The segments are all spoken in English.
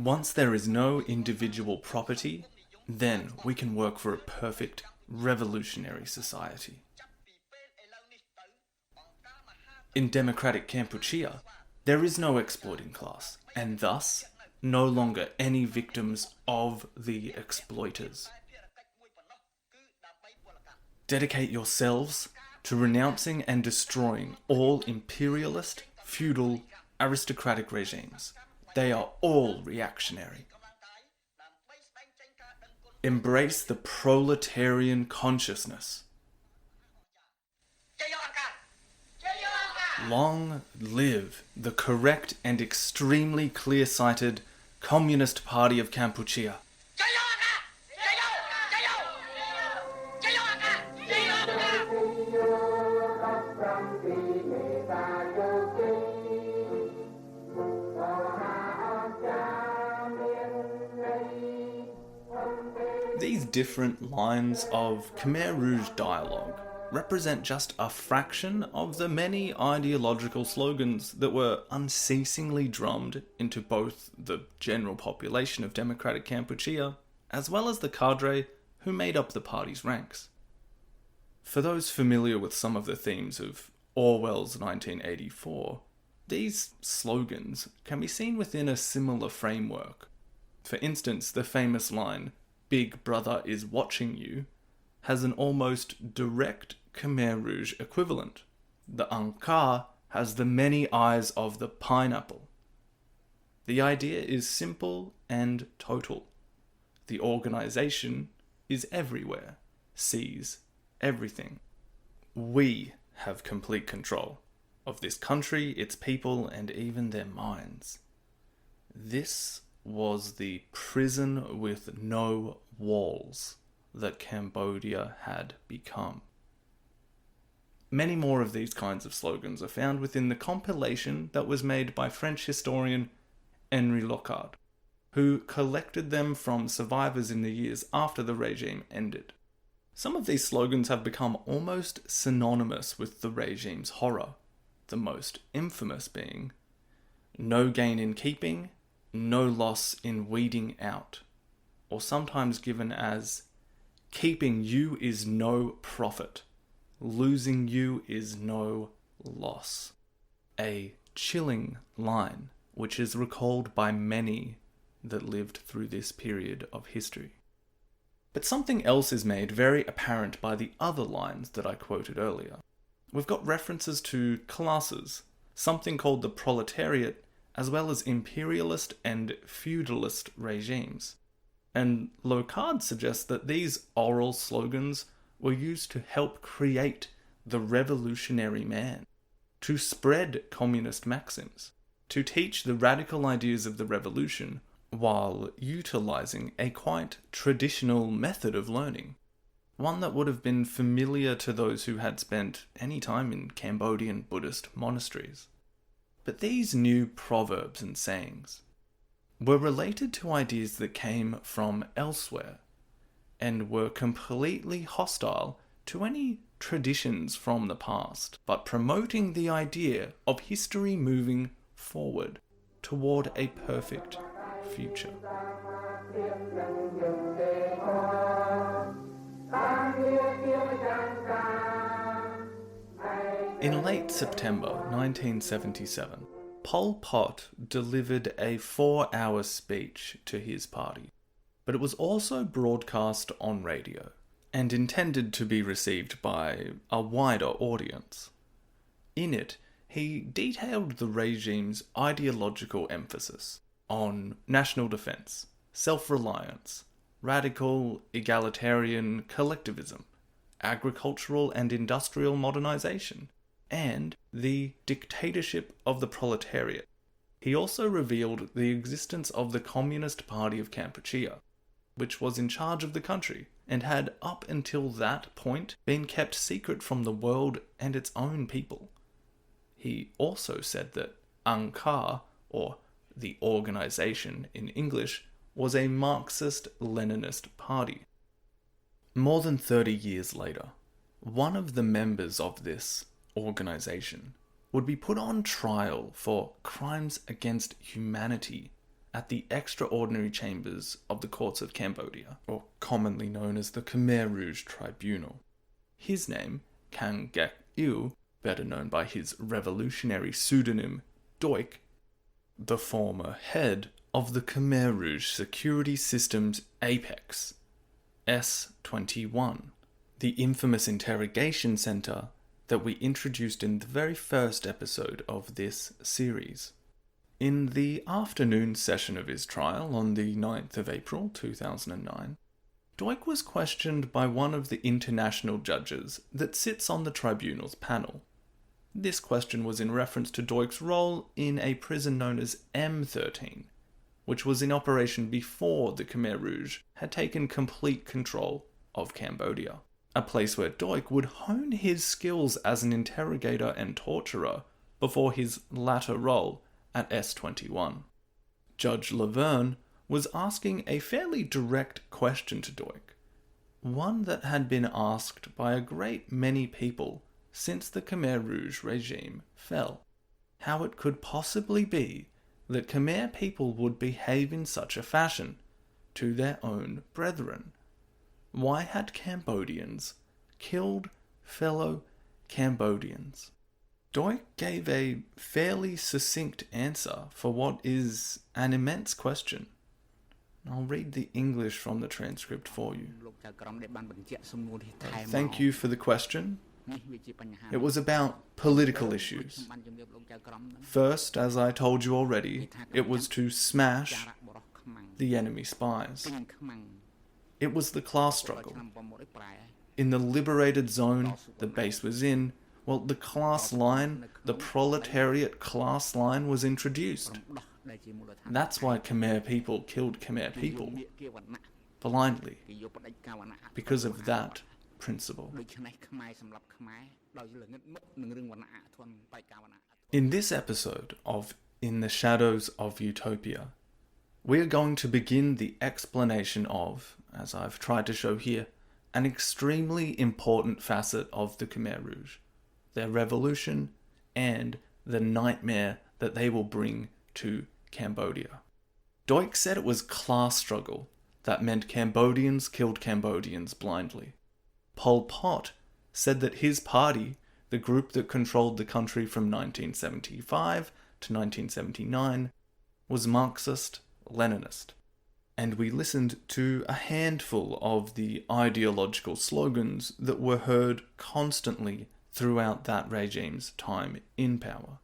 Once there is no individual property, then we can work for a perfect, revolutionary society. In democratic Kampuchea, there is no exploiting class, and thus, no longer any victims of the exploiters. Dedicate yourselves to renouncing and destroying all imperialist, feudal, aristocratic regimes. They are all reactionary. Embrace the proletarian consciousness. Long live the correct and extremely clear-sighted Communist Party of Kampuchea. These different lines of Khmer Rouge dialogue represent just a fraction of the many ideological slogans that were unceasingly drummed into both the general population of democratic Kampuchea, as well as the cadre who made up the party's ranks. For those familiar with some of the themes of Orwell's 1984, these slogans can be seen within a similar framework. For instance, the famous line, "Big Brother is watching you," has an almost direct Khmer Rouge equivalent. The Angkar has the many eyes of the pineapple. The idea is simple and total. The organization is everywhere, sees everything. We have complete control of this country, its people, and even their minds. This was the prison with no walls that Cambodia had become. Many more of these kinds of slogans are found within the compilation that was made by French historian Henri Locard, who collected them from survivors in the years after the regime ended. Some of these slogans have become almost synonymous with the regime's horror, the most infamous being, "No gain in keeping, no loss in weeding out," or sometimes given as, "Keeping you is no profit, losing you is no loss." A chilling line, which is recalled by many that lived through this period of history. But something else is made very apparent by the other lines that I quoted earlier. We've got references to classes, something called the proletariat, as well as imperialist and feudalist regimes. And Locard suggests that these oral slogans were used to help create the revolutionary man, to spread communist maxims, to teach the radical ideas of the revolution while utilizing a quite traditional method of learning, one that would have been familiar to those who had spent any time in Cambodian Buddhist monasteries. But these new proverbs and sayings were related to ideas that came from elsewhere and were completely hostile to any traditions from the past, but promoting the idea of history moving forward toward a perfect future. In late September 1977, Pol Pot delivered a 4-hour speech to his party, but it was also broadcast on radio and intended to be received by a wider audience. In it, he detailed the regime's ideological emphasis on national defense, self-reliance, radical egalitarian collectivism, agricultural and industrial modernization, and the dictatorship of the proletariat. He also revealed the existence of the Communist Party of Kampuchea, which was in charge of the country and had up until that point been kept secret from the world and its own people. He also said that Angkar, or the organization in English, was a Marxist-Leninist party. More than 30 years later, one of the members of this organization would be put on trial for crimes against humanity at the extraordinary chambers of the courts of Cambodia, or commonly known as the Khmer Rouge Tribunal. His name, Kang Gek Il, better known by his revolutionary pseudonym Doik, the former head of the Khmer Rouge security system's apex, S-21, the infamous interrogation centre that we introduced in the very first episode of this series. In the afternoon session of his trial on the 9th of April 2009, Doik was questioned by one of the international judges that sits on the tribunal's panel. This question was in reference to Doik's role in a prison known as M13, which was in operation before the Khmer Rouge had taken complete control of Cambodia, a place where Doik would hone his skills as an interrogator and torturer before his latter role at S21. Judge Laverne was asking a fairly direct question to Doik, one that had been asked by a great many people since the Khmer Rouge regime fell. How it could possibly be that Khmer people would behave in such a fashion to their own brethren. Why had Cambodians killed fellow Cambodians? Doik gave a fairly succinct answer for what is an immense question. I'll read the English from the transcript for you. Thank you for the question. It was about political issues. First, as I told you already, it was to smash the enemy spies. It was the class struggle. In the liberated zone the base was in, well, the class line, the proletariat class line was introduced. That's why Khmer people killed Khmer people, blindly, because of that principle. In this episode of In the Shadows of Utopia, we are going to begin the explanation of, as I've tried to show here, an extremely important facet of the Khmer Rouge, their revolution, and the nightmare that they will bring to Cambodia. Doik said it was class struggle that meant Cambodians killed Cambodians blindly. Pol Pot said that his party, the group that controlled the country from 1975 to 1979, was Marxist-Leninist. And we listened to a handful of the ideological slogans that were heard constantly throughout that regime's time in power.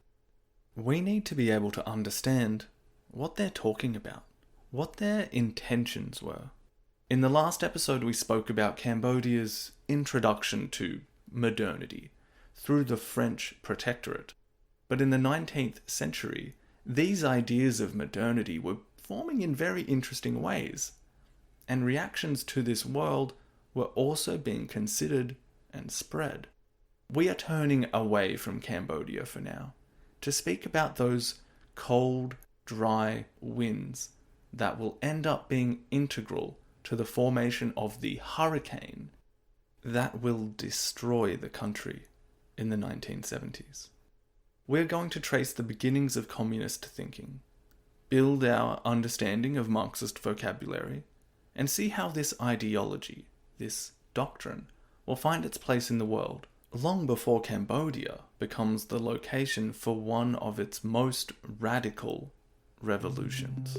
We need to be able to understand what they're talking about, what their intentions were. In the last episode we spoke about Cambodia's introduction to modernity through the French protectorate. But in the 19th century, these ideas of modernity were forming in very interesting ways, and reactions to this world were also being considered and spread. We are turning away from Cambodia for now, to speak about those cold, dry winds that will end up being integral to the formation of the hurricane that will destroy the country in the 1970s. We're going to trace the beginnings of communist thinking, build our understanding of Marxist vocabulary, and see how this ideology, this doctrine, will find its place in the world long before Cambodia becomes the location for one of its most radical revolutions.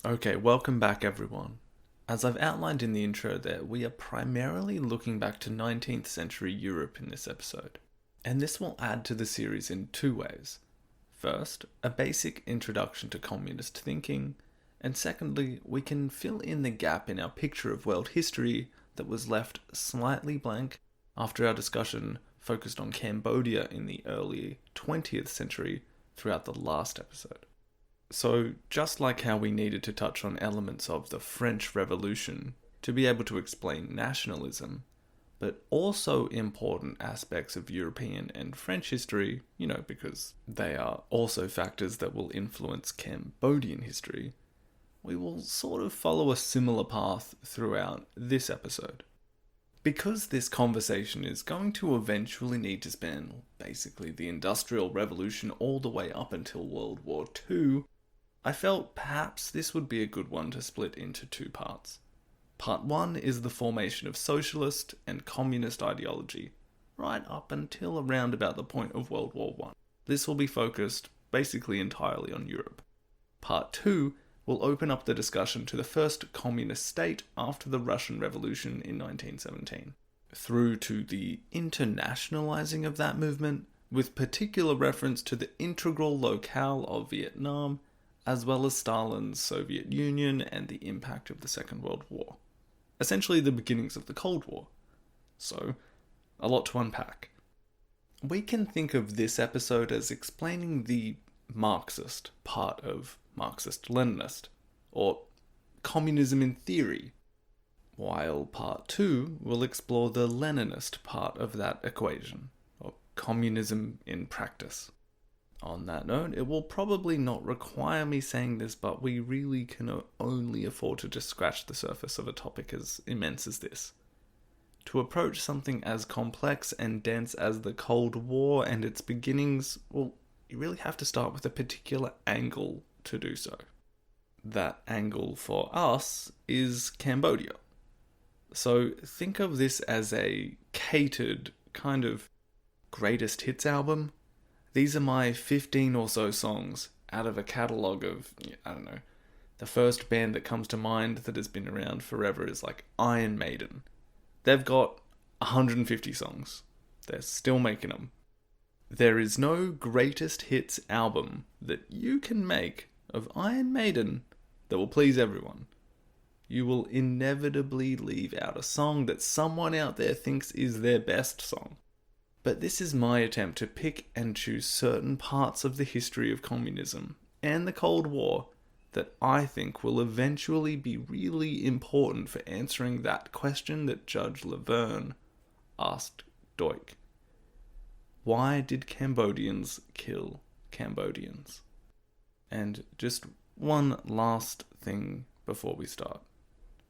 Okay, welcome back everyone. As I've outlined in the intro there, we are primarily looking back to 19th century Europe in this episode. And this will add to the series in two ways. First, a basic introduction to communist thinking, And secondly, we can fill in the gap in our picture of world history that was left slightly blank after our discussion focused on Cambodia in the early 20th century throughout the last episode. So, just like how we needed to touch on elements of the French Revolution to be able to explain nationalism, but also important aspects of European and French history, because they are also factors that will influence Cambodian history, we will sort of follow a similar path throughout this episode. Because this conversation is going to eventually need to span basically the Industrial Revolution all the way up until World War II, I felt perhaps this would be a good one to split into two parts. Part 1 is the formation of socialist and communist ideology, right up until around about the point of World War I. This will be focused basically entirely on Europe. Part 2 will open up the discussion to the first communist state after the Russian Revolution in 1917, through to the internationalizing of that movement, with particular reference to the integral locale of Vietnam, as well as Stalin's Soviet Union and the impact of the Second World War. Essentially the beginnings of the Cold War. So, a lot to unpack. We can think of this episode as explaining the Marxist part of Marxist-Leninist, or communism in theory, while part 2 will explore the Leninist part of that equation, or communism in practice. On that note, it will probably not require me saying this, but we really can only afford to just scratch the surface of a topic as immense as this. To approach something as complex and dense as the Cold War and its beginnings, well, you really have to start with a particular angle to do so. That angle for us is Cambodia. So think of this as a catered kind of greatest hits album. These are my 15 or so songs out of a catalogue of, the first band that comes to mind that has been around forever is like Iron Maiden. They've got 150 songs. They're still making them. There is no greatest hits album that you can make of Iron Maiden that will please everyone. You will inevitably leave out a song that someone out there thinks is their best song. But this is my attempt to pick and choose certain parts of the history of communism and the Cold War that I think will eventually be really important for answering that question that Judge Laverne asked Doik. Why did Cambodians kill Cambodians? And just one last thing before we start.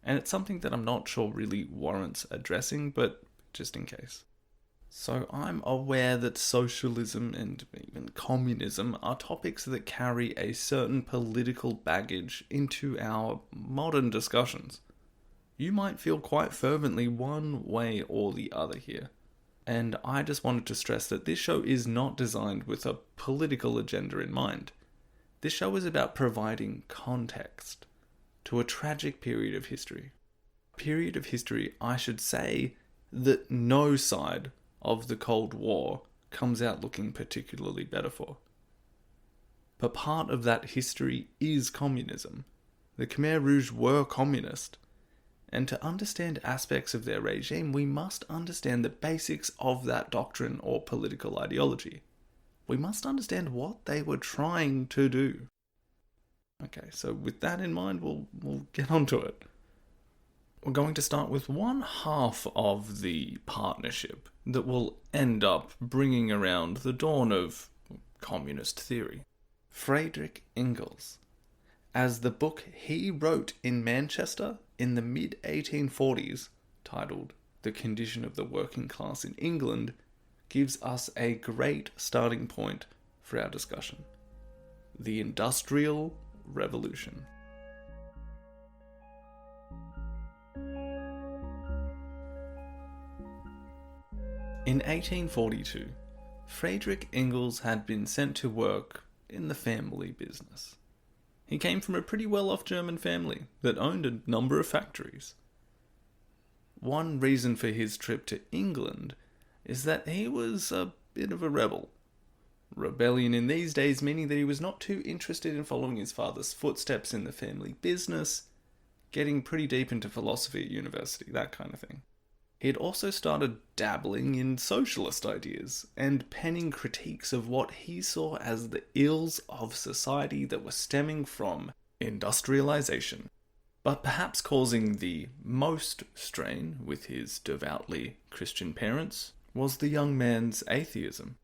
And it's something that I'm not sure really warrants addressing, but just in case. So I'm aware that socialism and even communism are topics that carry a certain political baggage into our modern discussions. You might feel quite fervently one way or the other here. And I just wanted to stress that this show is not designed with a political agenda in mind. This show is about providing context to a tragic period of history. A period of history, I should say, that no side of the Cold War comes out looking particularly better for. But part of that history is communism. The Khmer Rouge were communist, and to understand aspects of their regime, we must understand the basics of that doctrine or political ideology. We must understand what they were trying to do. Okay, so with that in mind, we'll get onto it. We're going to start with one half of the partnership that will end up bringing around the dawn of communist theory. Friedrich Engels. As the book he wrote in Manchester in the mid-1840s, titled The Condition of the Working Class in England, gives us a great starting point for our discussion. The Industrial Revolution. In 1842, Friedrich Engels had been sent to work in the family business. He came from a pretty well-off German family that owned a number of factories. One reason for his trip to England is that he was a bit of a rebel. Rebellion in these days meaning that he was not too interested in following his father's footsteps in the family business, getting pretty deep into philosophy at university, that kind of thing. He'd also started dabbling in socialist ideas and penning critiques of what he saw as the ills of society that were stemming from industrialization. But perhaps causing the most strain with his devoutly Christian parents was the young man's atheism.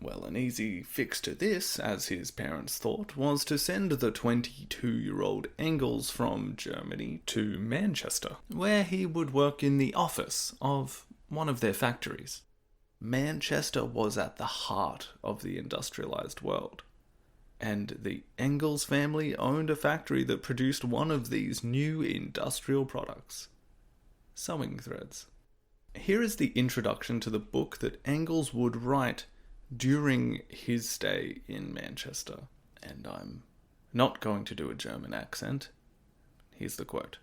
Well, an easy fix to this, as his parents thought, was to send the 22-year-old Engels from Germany to Manchester, where he would work in the office of one of their factories. Manchester was at the heart of the industrialized world, and the Engels family owned a factory that produced one of these new industrial products: sewing threads. Here is the introduction to the book that Engels would write during his stay in Manchester, and I'm not going to do a German accent. Here's the quote.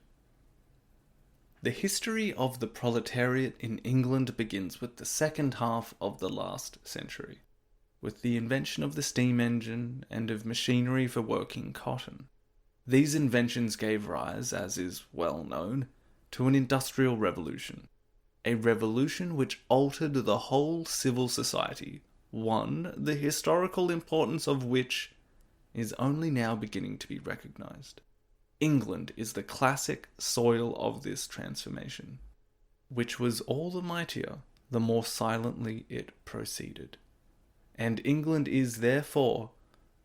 "The history of the proletariat in England begins with the second half of the last century, with the invention of the steam engine and of machinery for working cotton. These inventions gave rise, as is well known, to an industrial revolution, a revolution which altered the whole civil society, one, the historical importance of which is only now beginning to be recognized. England is the classic soil of this transformation, which was all the mightier the more silently it proceeded. And England is therefore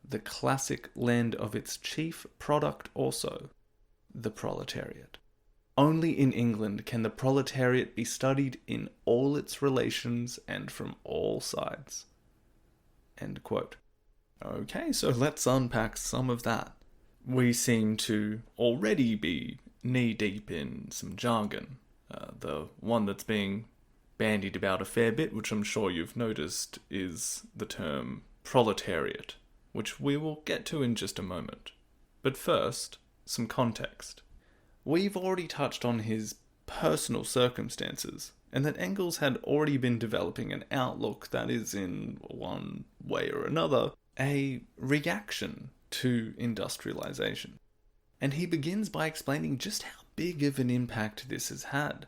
the classic land of its chief product also, the proletariat. Only in England can the proletariat be studied in all its relations and from all sides." End quote. Okay, so let's unpack some of that. We seem to already be knee-deep in some jargon. The one that's being bandied about a fair bit, which I'm sure you've noticed, is the term proletariat, which we will get to in just a moment. But first, some context. We've already touched on his personal circumstances, and that Engels had already been developing an outlook that is, in one way or another, a reaction to industrialization. And he begins by explaining just how big of an impact this has had.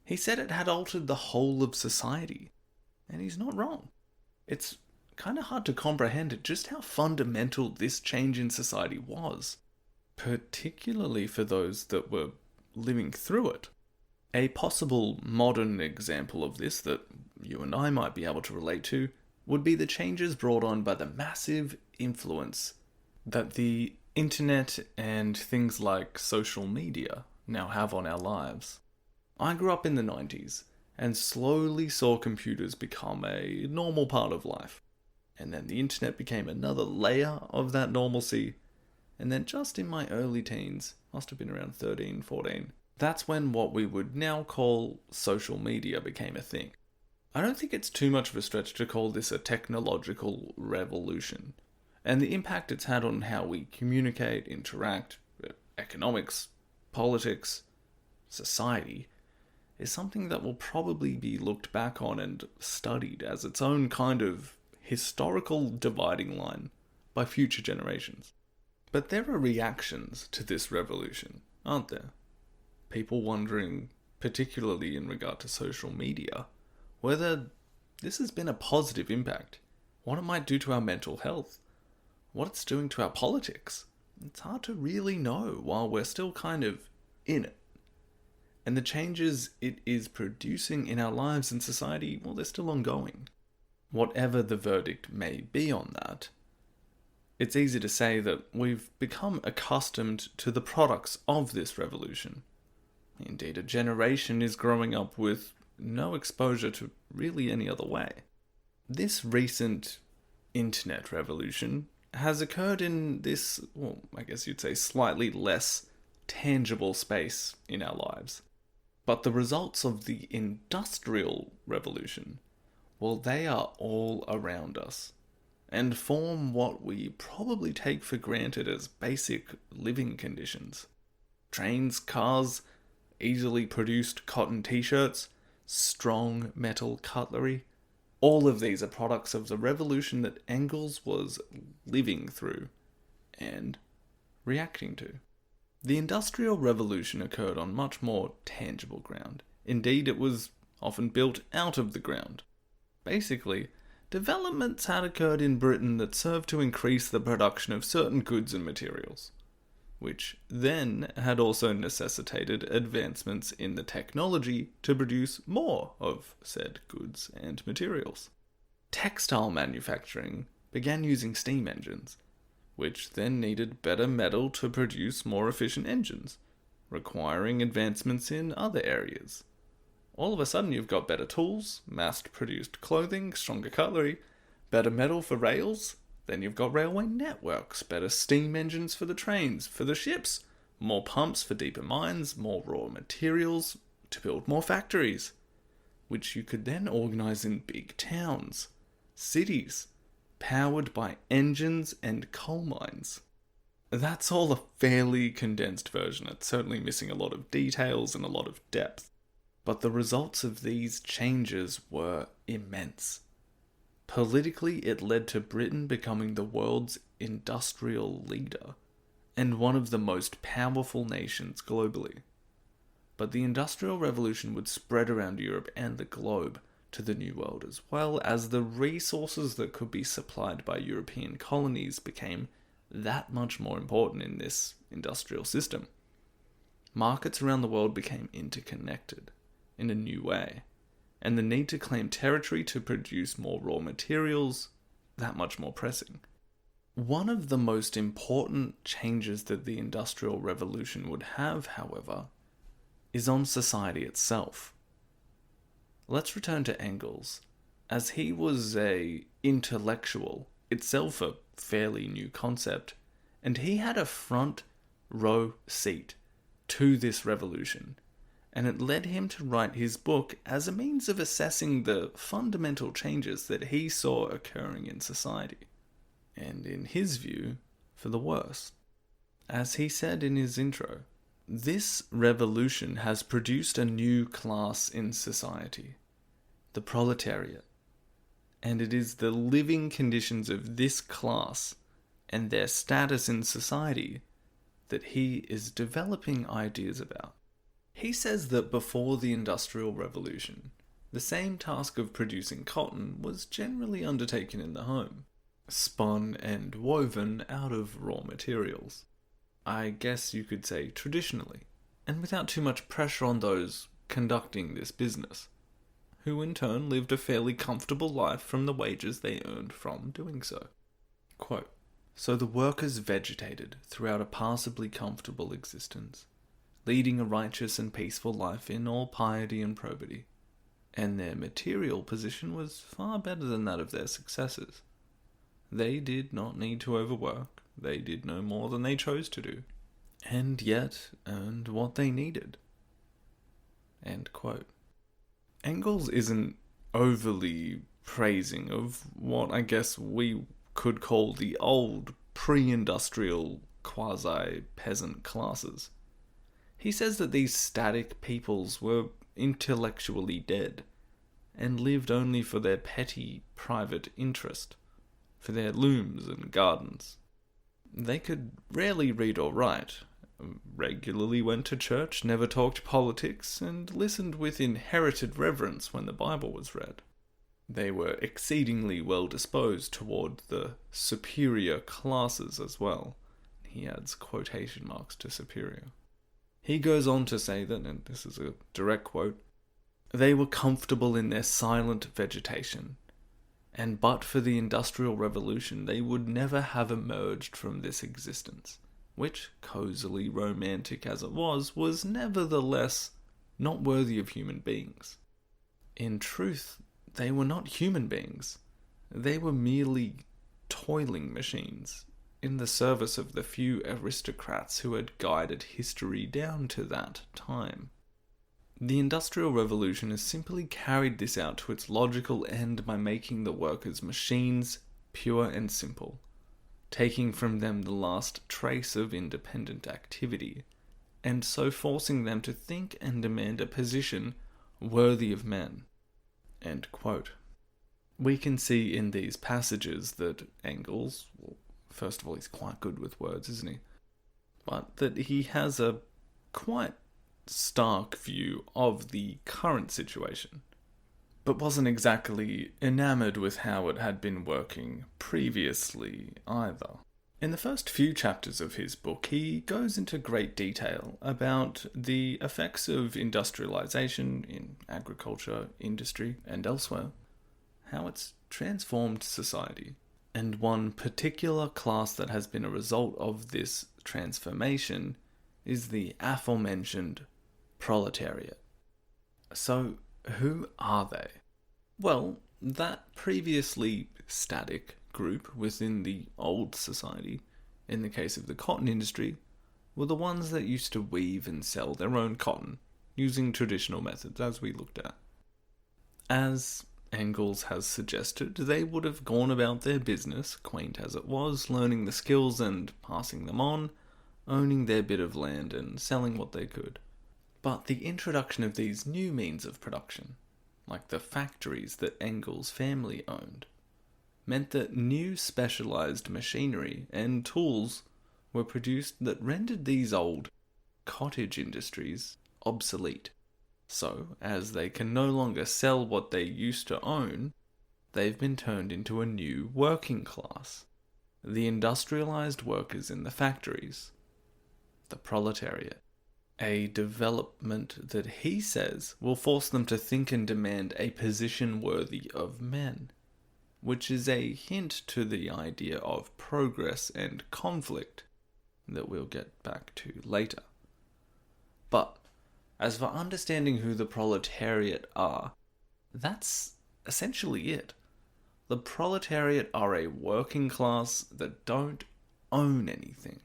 He said it had altered the whole of society, and he's not wrong. It's kind of hard to comprehend just how fundamental this change in society was, particularly for those that were living through it. A possible modern example of this that you and I might be able to relate to would be the changes brought on by the massive influence that the internet and things like social media now have on our lives. I grew up in the 90s and slowly saw computers become a normal part of life. And then the internet became another layer of that normalcy. And then just in my early teens, must have been around 13, 14, that's when what we would now call social media became a thing. I don't think it's too much of a stretch to call this a technological revolution, and the impact it's had on how we communicate, interact, economics, politics, society, is something that will probably be looked back on and studied as its own kind of historical dividing line by future generations. But there are reactions to this revolution, aren't there? People wondering, particularly in regard to social media, whether this has been a positive impact, what it might do to our mental health, what it's doing to our politics. It's hard to really know while we're still kind of in it. And the changes it is producing in our lives and society, well, they're still ongoing. Whatever the verdict may be on that, it's easy to say that we've become accustomed to the products of this revolution. Indeed, a generation is growing up with no exposure to really any other way. This recent internet revolution has occurred in this, well, I guess you'd say slightly less tangible space in our lives. But the results of the industrial revolution, well, they are all around us and form what we probably take for granted as basic living conditions. Trains, cars, easily produced cotton t-shirts, strong metal cutlery, All of these are products of the revolution that Engels was living through and reacting to. The Industrial Revolution occurred on much more tangible ground. Indeed, it was often built out of the ground. Basically, developments had occurred in Britain that served to increase the production of certain goods and materials, which then had also necessitated advancements in the technology to produce more of said goods and materials. Textile manufacturing began using steam engines, which then needed better metal to produce more efficient engines, requiring advancements in other areas. All of a sudden you've got better tools, mass-produced clothing, stronger cutlery, better metal for rails. Then you've got railway networks, better steam engines for the trains, for the ships, more pumps for deeper mines, more raw materials to build more factories, which you could then organise in big towns, cities, powered by engines and coal mines. That's all a fairly condensed version. It's certainly missing a lot of details and a lot of depth. But the results of these changes were immense. Politically, it led to Britain becoming the world's industrial leader and one of the most powerful nations globally. But the Industrial Revolution would spread around Europe and the globe to the New World, as well as the resources that could be supplied by European colonies became that much more important in this industrial system. Markets around the world became interconnected in a new way, and the need to claim territory to produce more raw materials that much more pressing. One of the most important changes that the Industrial Revolution would have, however, is on society itself. Let's return to Engels, as he was an intellectual, itself a fairly new concept, and he had a front row seat to this revolution, and it led him to write his book as a means of assessing the fundamental changes that he saw occurring in society, and in his view, for the worse. As he said in his intro, this revolution has produced a new class in society, the proletariat, and it is the living conditions of this class and their status in society that he is developing ideas about. He says that before the Industrial Revolution, the same task of producing cotton was generally undertaken in the home, spun and woven out of raw materials. I guess you could say traditionally, and without too much pressure on those conducting this business, who in turn lived a fairly comfortable life from the wages they earned from doing so. Quote, "So the workers vegetated throughout a passably comfortable existence, leading a righteous and peaceful life in all piety and probity, and their material position was far better than that of their successors. They did not need to overwork, they did no more than they chose to do, and yet earned what they needed." End quote. Engels isn't overly praising of what I guess we could call the old pre-industrial quasi-peasant classes. He says that these static peoples were intellectually dead, and lived only for their petty private interest, for their looms and gardens. They could rarely read or write, regularly went to church, never talked politics, and listened with inherited reverence when the Bible was read. They were exceedingly well disposed toward the superior classes as well. He adds quotation marks to superior. He goes on to say that, and this is a direct quote, "They were comfortable in their silent vegetation, and but for the Industrial Revolution they would never have emerged from this existence, which, cosily romantic as it was nevertheless not worthy of human beings. In truth, they were not human beings. They were merely toiling machines, in the service of the few aristocrats who had guided history down to that time. The Industrial Revolution has simply carried this out to its logical end by making the workers machines, pure and simple, taking from them the last trace of independent activity, and so forcing them to think and demand a position worthy of men." End quote. We can see in these passages that Engels, well, first of all, he's quite good with words, isn't he? But that he has a quite stark view of the current situation, but wasn't exactly enamoured with how it had been working previously either. In the first few chapters of his book, he goes into great detail about the effects of industrialization in agriculture, industry, and elsewhere, how it's transformed society. And one particular class that has been a result of this transformation is the aforementioned proletariat. So, who are they? Well, that previously static group within the old society, in the case of the cotton industry, were the ones that used to weave and sell their own cotton, using traditional methods, as we looked at. As Engels has suggested, they would have gone about their business, quaint as it was, learning the skills and passing them on, owning their bit of land and selling what they could. But the introduction of these new means of production, like the factories that Engels' family owned, meant that new specialized machinery and tools were produced that rendered these old cottage industries obsolete. So, as they can no longer sell what they used to own, they've been turned into a new working class. The industrialized workers in the factories. The proletariat. A development that he says will force them to think and demand a position worthy of men, which is a hint to the idea of progress and conflict that we'll get back to later. But as for understanding who the proletariat are, that's essentially it. The proletariat are a working class that don't own anything.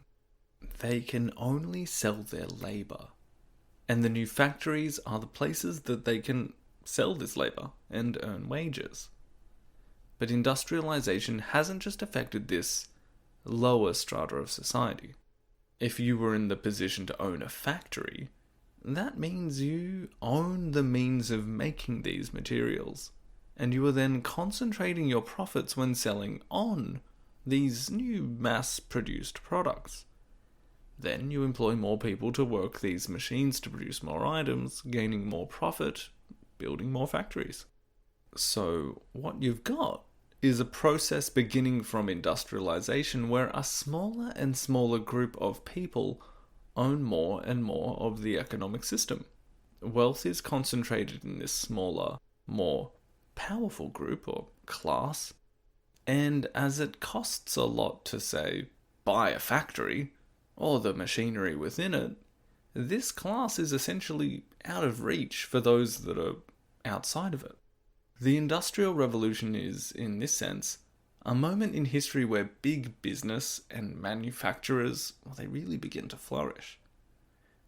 They can only sell their labour. And the new factories are the places that they can sell this labour and earn wages. But industrialization hasn't just affected this lower strata of society. If you were in the position to own a factory, that means you own the means of making these materials, and you are then concentrating your profits when selling on these new mass-produced products. Then you employ more people to work these machines to produce more items, gaining more profit, building more factories. So what you've got is a process beginning from industrialization where a smaller and smaller group of people own more and more of the economic system. Wealth is concentrated in this smaller, more powerful group or class, and as it costs a lot to, say, buy a factory, or the machinery within it, this class is essentially out of reach for those that are outside of it. The Industrial Revolution is, in this sense, a moment in history where big business and manufacturers, well, they really begin to flourish.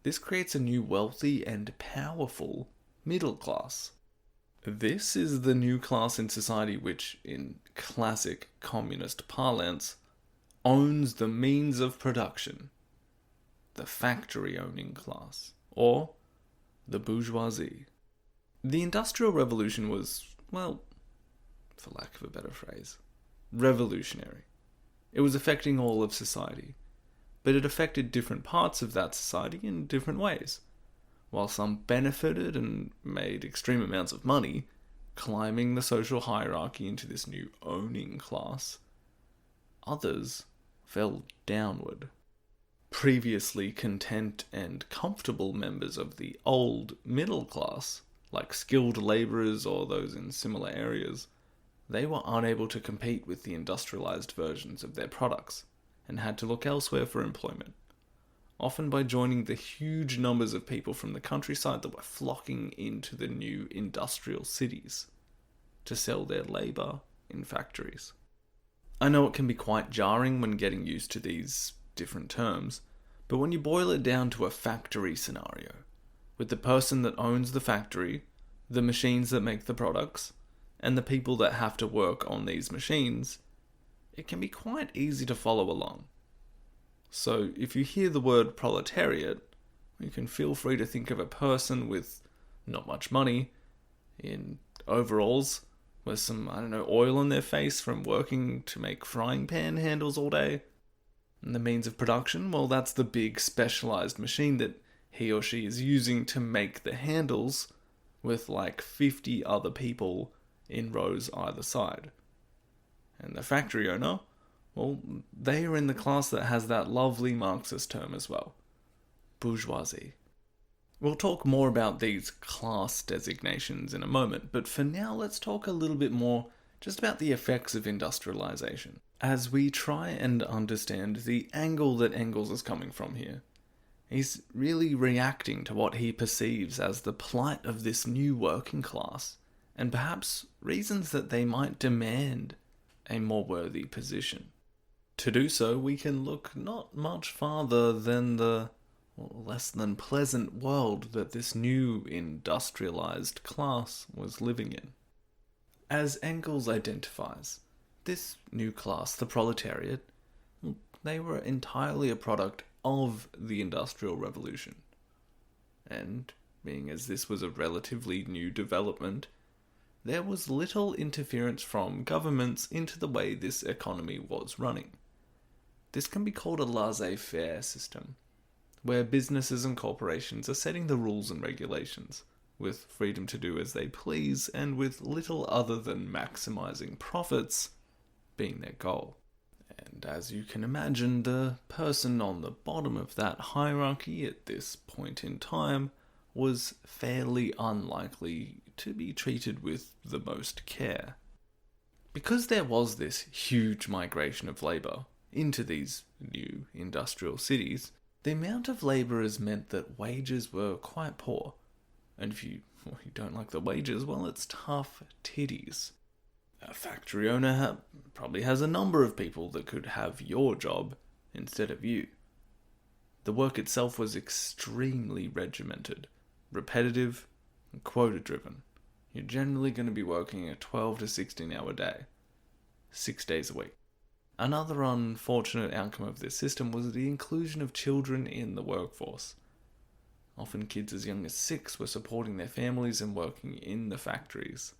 This creates a new wealthy and powerful middle class. This is the new class in society which, in classic communist parlance, owns the means of production. The factory-owning class, or the bourgeoisie. The Industrial Revolution was, well, for lack of a better phrase, revolutionary. It was affecting all of society, but it affected different parts of that society in different ways. While some benefited and made extreme amounts of money, climbing the social hierarchy into this new owning class, others fell downward. Previously content and comfortable members of the old middle class, like skilled labourers or those in similar areas, they were unable to compete with the industrialized versions of their products and had to look elsewhere for employment, often by joining the huge numbers of people from the countryside that were flocking into the new industrial cities to sell their labour in factories. I know it can be quite jarring when getting used to these different terms, but when you boil it down to a factory scenario, with the person that owns the factory, the machines that make the products, and the people that have to work on these machines, it can be quite easy to follow along. So if you hear the word proletariat, you can feel free to think of a person with not much money, in overalls, with some, oil on their face from working to make frying pan handles all day. And the means of production, well, that's the big specialized machine that he or she is using to make the handles with like 50 other people in rows either side. And the factory owner, well, they are in the class that has that lovely Marxist term as well, bourgeoisie. We'll talk more about these class designations in a moment, but for now let's talk a little bit more just about the effects of industrialization, as we try and understand the angle that Engels is coming from here. He's really reacting to what he perceives as the plight of this new working class, and perhaps reasons that they might demand a more worthy position. To do so, we can look not much farther than the less than pleasant world that this new industrialized class was living in. As Engels identifies, this new class, the proletariat, they were entirely a product of the Industrial Revolution. And, being as this was a relatively new development, there was little interference from governments into the way this economy was running. This can be called a laissez-faire system, where businesses and corporations are setting the rules and regulations, with freedom to do as they please and with little other than maximizing profits being their goal. And as you can imagine, the person on the bottom of that hierarchy at this point in time was fairly unlikely to be treated with the most care. Because there was this huge migration of labour into these new industrial cities, the amount of labourers meant that wages were quite poor. And if you don't like the wages, well, it's tough titties. A factory owner probably has a number of people that could have your job instead of you. The work itself was extremely regimented, repetitive, and quota-driven. You're generally going to be working a 12 to 16 hour day, 6 days a week. Another unfortunate outcome of this system was the inclusion of children in the workforce. Often kids as young as 6 were supporting their families and working in the factories.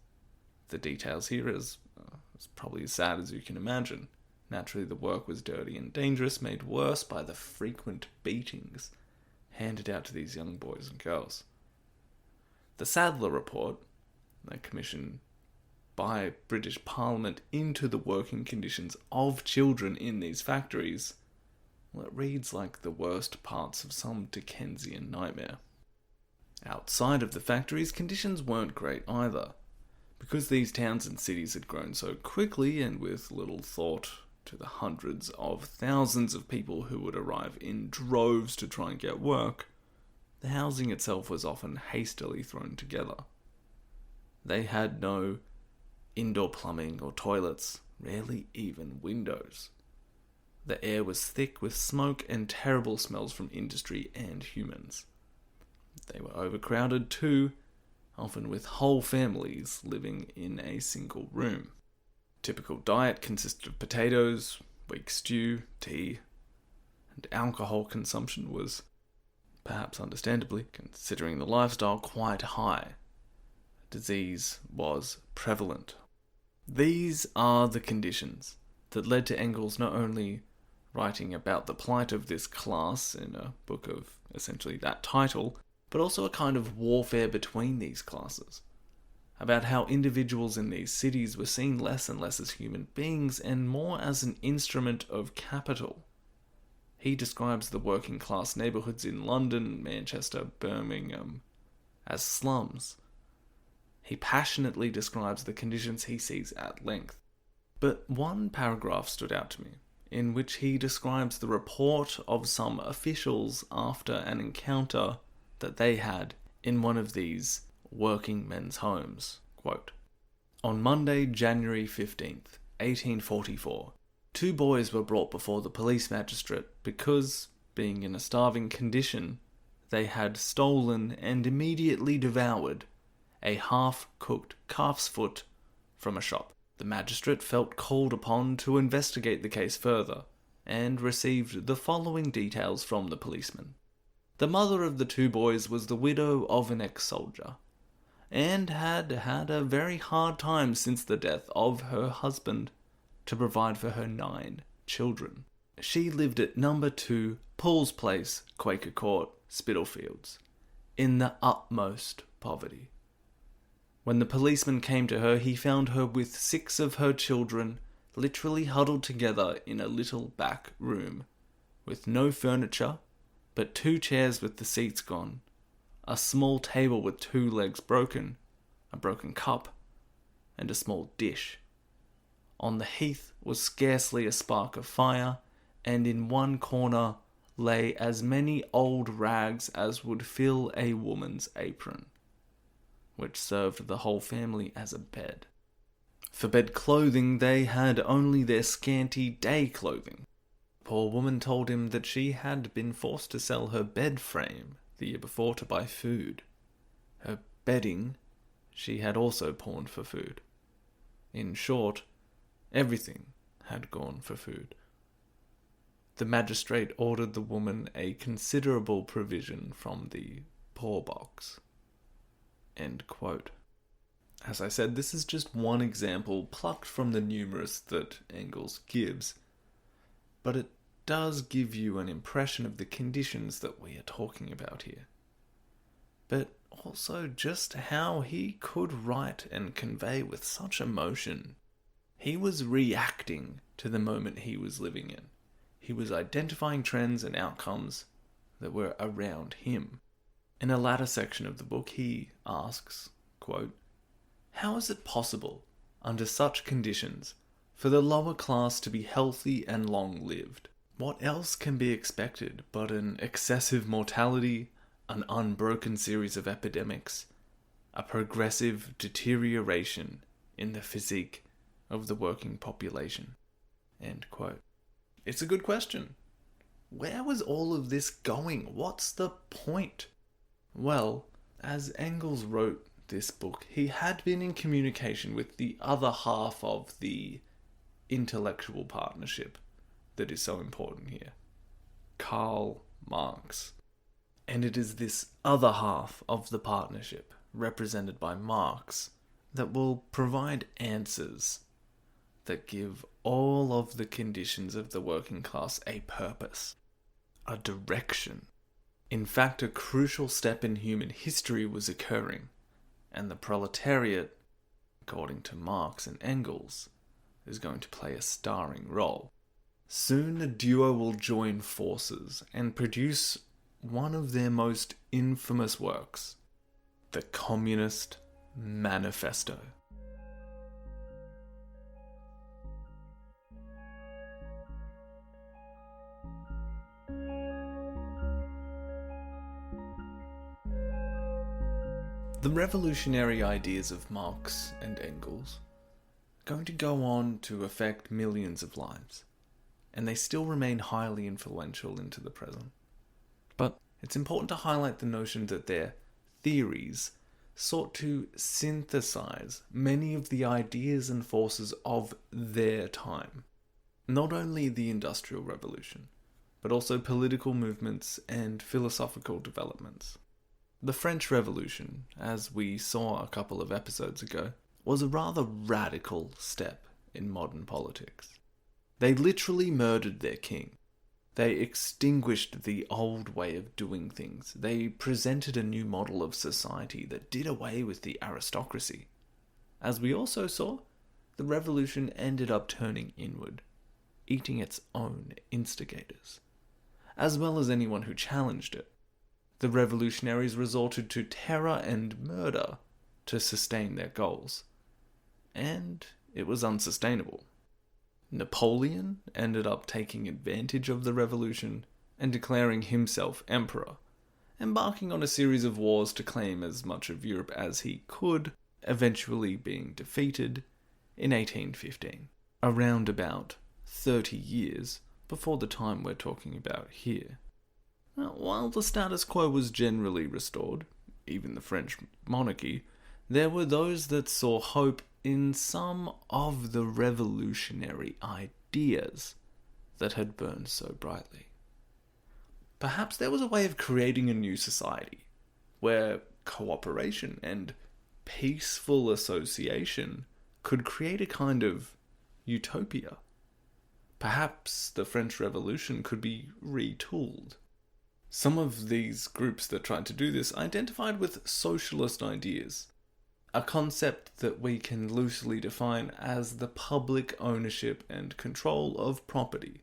The details here is probably as sad as you can imagine. Naturally, the work was dirty and dangerous, made worse by the frequent beatings handed out to these young boys and girls. The Sadler Report, a commission by British Parliament into the working conditions of children in these factories, well, it reads like the worst parts of some Dickensian nightmare. Outside of the factories, conditions weren't great either. Because these towns and cities had grown so quickly and with little thought to the hundreds of thousands of people who would arrive in droves to try and get work, the housing itself was often hastily thrown together. They had no indoor plumbing or toilets, rarely even windows. The air was thick with smoke and terrible smells from industry and humans. They were overcrowded too, often with whole families living in a single room. Typical diet consisted of potatoes, weak stew, tea, and alcohol consumption was, perhaps understandably, considering the lifestyle, quite high. Disease was prevalent. These are the conditions that led to Engels not only writing about the plight of this class in a book of essentially that title, but also a kind of warfare between these classes, about how individuals in these cities were seen less and less as human beings and more as an instrument of capital. He describes the working class neighbourhoods in London, Manchester, Birmingham as slums. He passionately describes the conditions he sees at length. But one paragraph stood out to me, in which he describes the report of some officials after an encounter that they had in one of these working men's homes. Quote, "On Monday, January 15th, 1844, 2 boys were brought before the police magistrate because, being in a starving condition, they had stolen and immediately devoured a half-cooked calf's foot from a shop. The magistrate felt called upon to investigate the case further, and received the following details from the policeman. The mother of the 2 boys was the widow of an ex-soldier, and had had a very hard time since the death of her husband to provide for her 9 children. She lived at number 2 Paul's Place, Quaker Court, Spitalfields, in the utmost poverty. When the policeman came to her, he found her with 6 of her children literally huddled together in a little back room, with no furniture, but 2 chairs with the seats gone, a small table with 2 legs broken, a broken cup, and a small dish. On the heath was scarcely a spark of fire, and in one corner lay as many old rags as would fill a woman's apron, which served the whole family as a bed. For bed clothing, they had only their scanty day clothing. The poor woman told him that she had been forced to sell her bed frame the year before to buy food. Her bedding she had also pawned for food. In short, everything had gone for food. The magistrate ordered the woman a considerable provision from the poor box. End quote. As I said, this is just one example plucked from the numerous that Engels gives, but it does give you an impression of the conditions that we are talking about here. But also just how he could write and convey with such emotion. He was reacting to the moment he was living in. He was identifying trends and outcomes that were around him. In a latter section of the book, he asks, quote, "How is it possible, under such conditions, for the lower class to be healthy and long-lived? What else can be expected but an excessive mortality, an unbroken series of epidemics, a progressive deterioration in the physique of the working population?" End quote. It's a good question. Where was all of this going? What's the point? Well, as Engels wrote this book, he had been in communication with the other half of the intellectual partnership that is so important here, Karl Marx. And it is this other half of the partnership, represented by Marx, that will provide answers that give all of the conditions of the working class a purpose, a direction. In fact, a crucial step in human history was occurring, and the proletariat, according to Marx and Engels, is going to play a starring role. Soon the duo will join forces and produce one of their most infamous works, the Communist Manifesto. The revolutionary ideas of Marx and Engels are going to go on to affect millions of lives, and they still remain highly influential into the present. But it's important to highlight the notion that their theories sought to synthesize many of the ideas and forces of their time. Not only the Industrial Revolution, but also political movements and philosophical developments. The French Revolution, as we saw a couple of episodes ago, was a rather radical step in modern politics. They literally murdered their king. They extinguished the old way of doing things. They presented a new model of society that did away with the aristocracy. As we also saw, the revolution ended up turning inward, eating its own instigators, as well as anyone who challenged it. The revolutionaries resorted to terror and murder to sustain their goals, and it was unsustainable. Napoleon ended up taking advantage of the revolution and declaring himself emperor, embarking on a series of wars to claim as much of Europe as he could, eventually being defeated in 1815, around about 30 years before the time we're talking about here. Now, while the status quo was generally restored, even the French monarchy, there were those that saw hope in some of the revolutionary ideas that had burned so brightly. Perhaps there was a way of creating a new society, where cooperation and peaceful association could create a kind of utopia. Perhaps the French Revolution could be retooled. Some of these groups that tried to do this identified with socialist ideas, a concept that we can loosely define as the public ownership and control of property.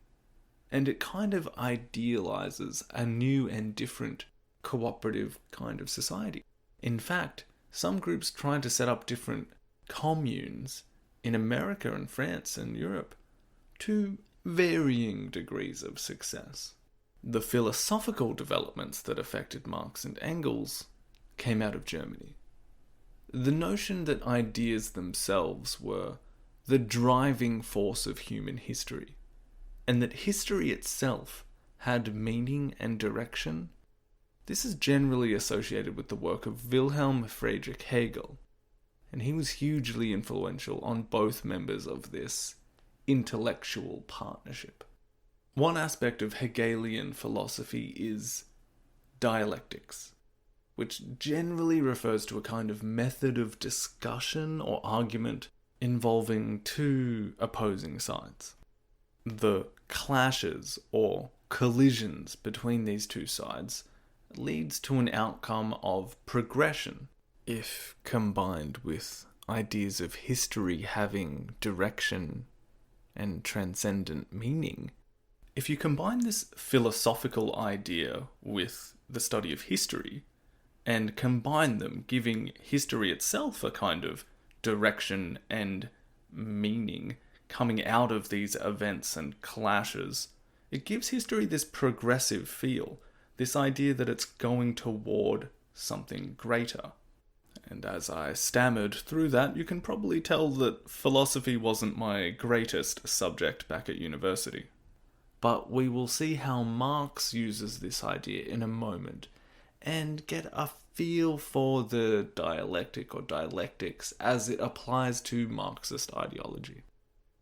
And it kind of idealizes a new and different cooperative kind of society. In fact, some groups tried to set up different communes in America and France and Europe to varying degrees of success. The philosophical developments that affected Marx and Engels came out of Germany. The notion that ideas themselves were the driving force of human history, and that history itself had meaning and direction, this is generally associated with the work of Wilhelm Friedrich Hegel, and he was hugely influential on both members of this intellectual partnership. One aspect of Hegelian philosophy is dialectics, which generally refers to a kind of method of discussion or argument involving two opposing sides. The clashes or collisions between these two sides leads to an outcome of progression, if combined with ideas of history having direction and transcendent meaning. If you combine this philosophical idea with the study of history, and combine them, giving history itself a kind of direction and meaning coming out of these events and clashes, it gives history this progressive feel, this idea that it's going toward something greater. And as I stammered through that, you can probably tell that philosophy wasn't my greatest subject back at university. But we will see how Marx uses this idea in a moment, and get a feel for the dialectic or dialectics as it applies to Marxist ideology.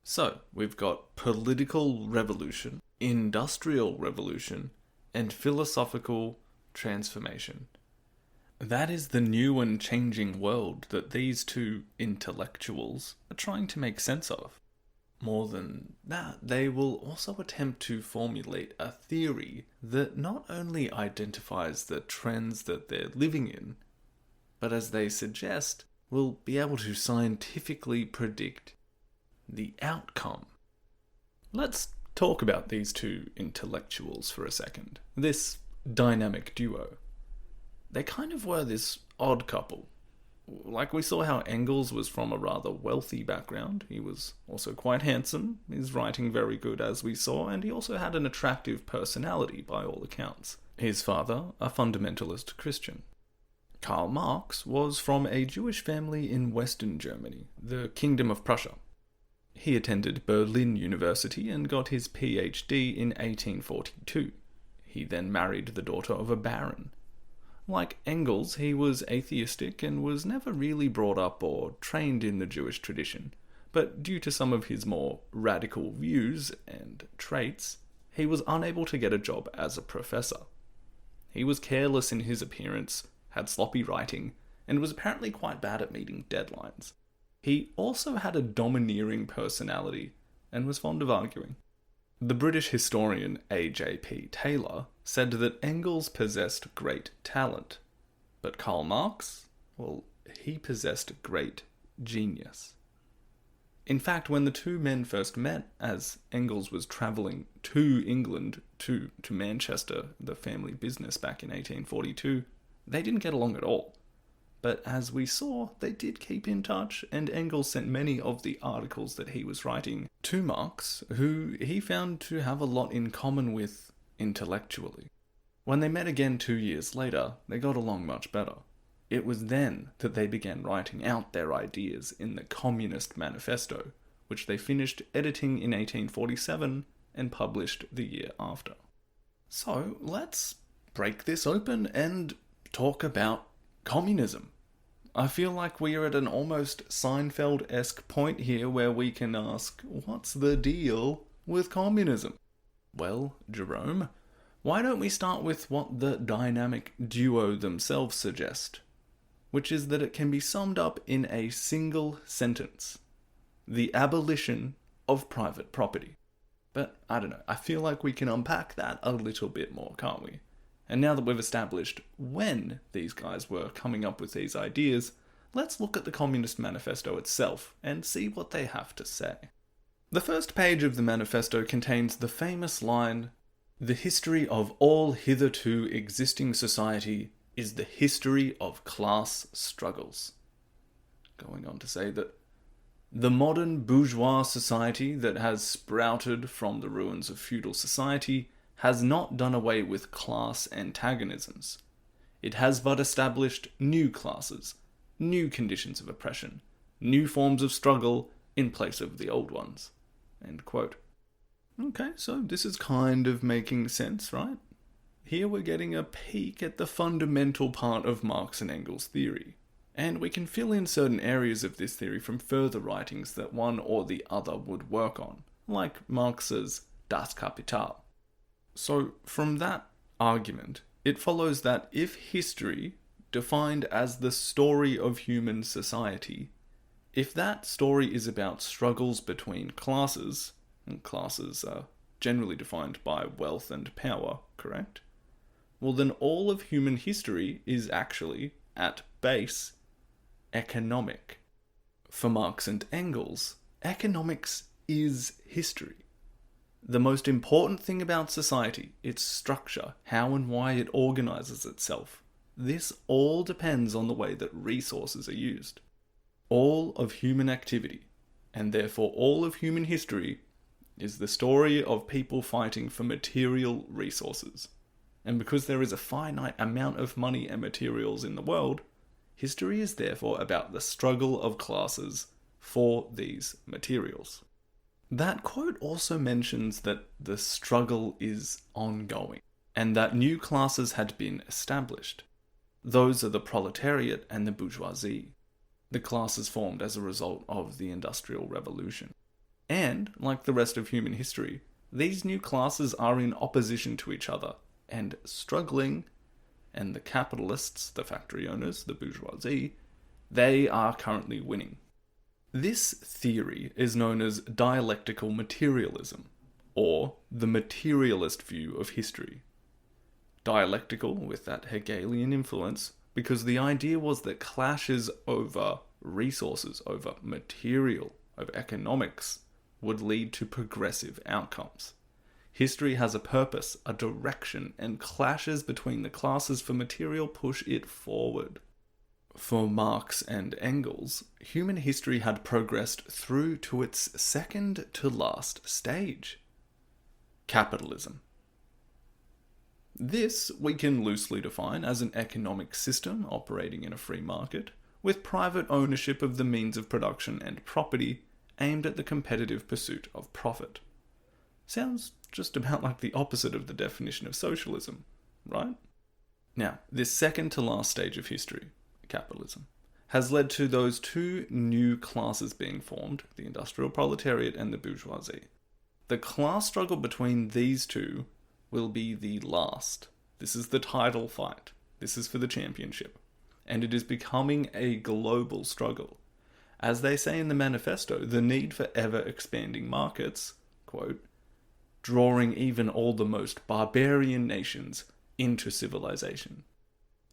So, we've got political revolution, industrial revolution, and philosophical transformation. That is the new and changing world that these two intellectuals are trying to make sense of. More than that, they will also attempt to formulate a theory that not only identifies the trends that they're living in, but as they suggest, will be able to scientifically predict the outcome. Let's talk about these two intellectuals for a second. This dynamic duo. They kind of were this odd couple. Like we saw how Engels was from a rather wealthy background. He was also quite handsome, his writing very good as we saw, and he also had an attractive personality by all accounts. His father, a fundamentalist Christian. Karl Marx was from a Jewish family in Western Germany, the Kingdom of Prussia. He attended Berlin University and got his PhD in 1842. He then married the daughter of a baron. Like Engels, he was atheistic and was never really brought up or trained in the Jewish tradition, but due to some of his more radical views and traits, he was unable to get a job as a professor. He was careless in his appearance, had sloppy writing, and was apparently quite bad at meeting deadlines. He also had a domineering personality and was fond of arguing. The British historian A.J.P. Taylor said that Engels possessed great talent, but Karl Marx, well, he possessed great genius. In fact, when the two men first met, as Engels was travelling to England, to Manchester, the family business back in 1842, they didn't get along at all. But as we saw, they did keep in touch, and Engels sent many of the articles that he was writing to Marx, who he found to have a lot in common with intellectually. When they met again 2 years later, they got along much better. It was then that they began writing out their ideas in the Communist Manifesto, which they finished editing in 1847 and published the year after. So, let's break this open and talk about communism. I feel like we are at an almost Seinfeld-esque point here where we can ask, what's the deal with communism? Well, Jerome, why don't we start with what the dynamic duo themselves suggest? which is that it can be summed up in a single sentence: the abolition of private property. But I don't know, I feel like we can unpack that a little bit more, can't we? And now that we've established when these guys were coming up with these ideas, let's look at the Communist Manifesto itself and see what they have to say. The first page of the manifesto contains the famous line, "The history of all hitherto existing society is the history of class struggles." Going on to say that the modern bourgeois society that has sprouted from the ruins of feudal society has not done away with class antagonisms. It has but established new classes, new conditions of oppression, new forms of struggle in place of the old ones. End quote. Okay, so this is kind of making sense, right? Here we're getting a peek at the fundamental part of Marx and Engels' theory. And we can fill in certain areas of this theory from further writings that one or the other would work on, like Marx's Das Kapital. So, from that argument, it follows that if history, defined as the story of human society, if that story is about struggles between classes, and classes are generally defined by wealth and power, correct? Well, then all of human history is actually, at base, economic. For Marx and Engels, economics is history. The most important thing about society, its structure, how and why it organizes itself, this all depends on the way that resources are used. All of human activity, and therefore all of human history, is the story of people fighting for material resources. And because there is a finite amount of money and materials in the world, history is therefore about the struggle of classes for these materials. That quote also mentions that the struggle is ongoing, and that new classes had been established. Those are the proletariat and the bourgeoisie, the classes formed as a result of the Industrial Revolution. And, like the rest of human history, these new classes are in opposition to each other, and struggling, and the capitalists, the factory owners, the bourgeoisie, they are currently winning. This theory is known as dialectical materialism, or the materialist view of history. Dialectical with that Hegelian influence, because the idea was that clashes over resources, over material, over economics, would lead to progressive outcomes. History has a purpose, a direction, and clashes between the classes for material push it forward. For Marx and Engels, human history had progressed through to its second to last stage: capitalism. This we can loosely define as an economic system operating in a free market, with private ownership of the means of production and property aimed at the competitive pursuit of profit. Sounds just about like the opposite of the definition of socialism, right? Now, this second to last stage of history, capitalism, has led to those two new classes being formed, the industrial proletariat and the bourgeoisie. The class struggle between these two will be the last. This is the title fight. This is for the championship. And it is becoming a global struggle. As they say in the manifesto, the need for ever-expanding markets, quote, drawing even all the most barbarian nations into civilization.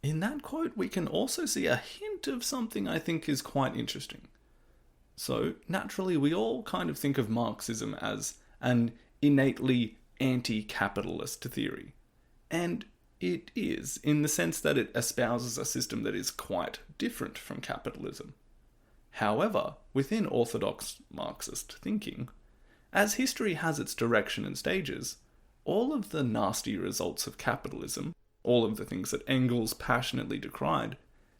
In that quote, we can also see a hint of something I think is quite interesting. So, naturally, we all kind of think of Marxism as an innately anti-capitalist theory. And it is, in the sense that it espouses a system that is quite different from capitalism. However, within orthodox Marxist thinking, as history has its direction and stages, all of the nasty results of capitalism, all of the things that Engels passionately decried,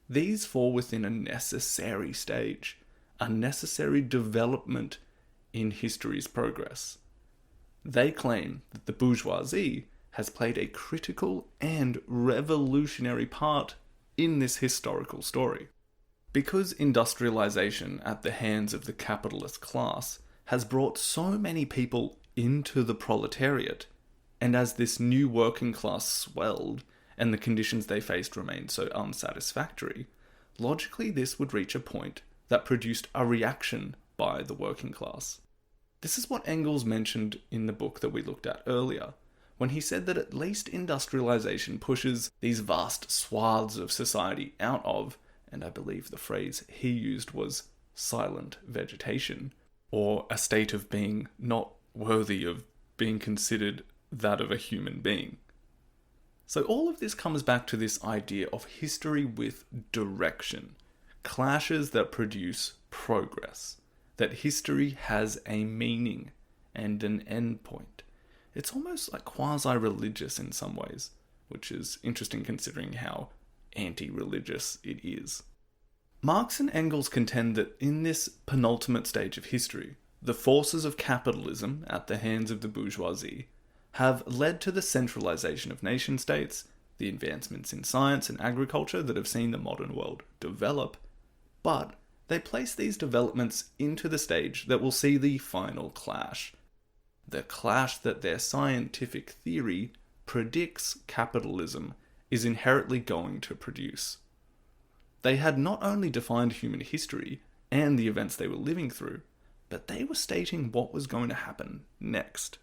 these fall within a necessary stage, a necessary development in history's progress. They claim that the bourgeoisie has played a critical and revolutionary part in this historical story. Because industrialization at the hands of the capitalist class has brought so many people into the proletariat, and as this new working class swelled and the conditions they faced remained so unsatisfactory, logically this would reach a point that produced a reaction by the working class. This is what Engels mentioned in the book that we looked at earlier, when he said that at least industrialization pushes these vast swaths of society out of, and I believe the phrase he used was silent vegetation, or a state of being not worthy of being considered that of a human being. So all of this comes back to this idea of history with direction, clashes that produce progress, that history has a meaning and an endpoint. It's almost like quasi-religious in some ways, which is interesting considering how anti-religious it is. Marx and Engels contend that in this penultimate stage of history, the forces of capitalism at the hands of the bourgeoisie have led to the centralization of nation-states, the advancements in science and agriculture that have seen the modern world develop, but they place these developments into the stage that will see the final clash. The clash that their scientific theory predicts capitalism is inherently going to produce. They had not only defined human history and the events they were living through, but they were stating what was going to happen next.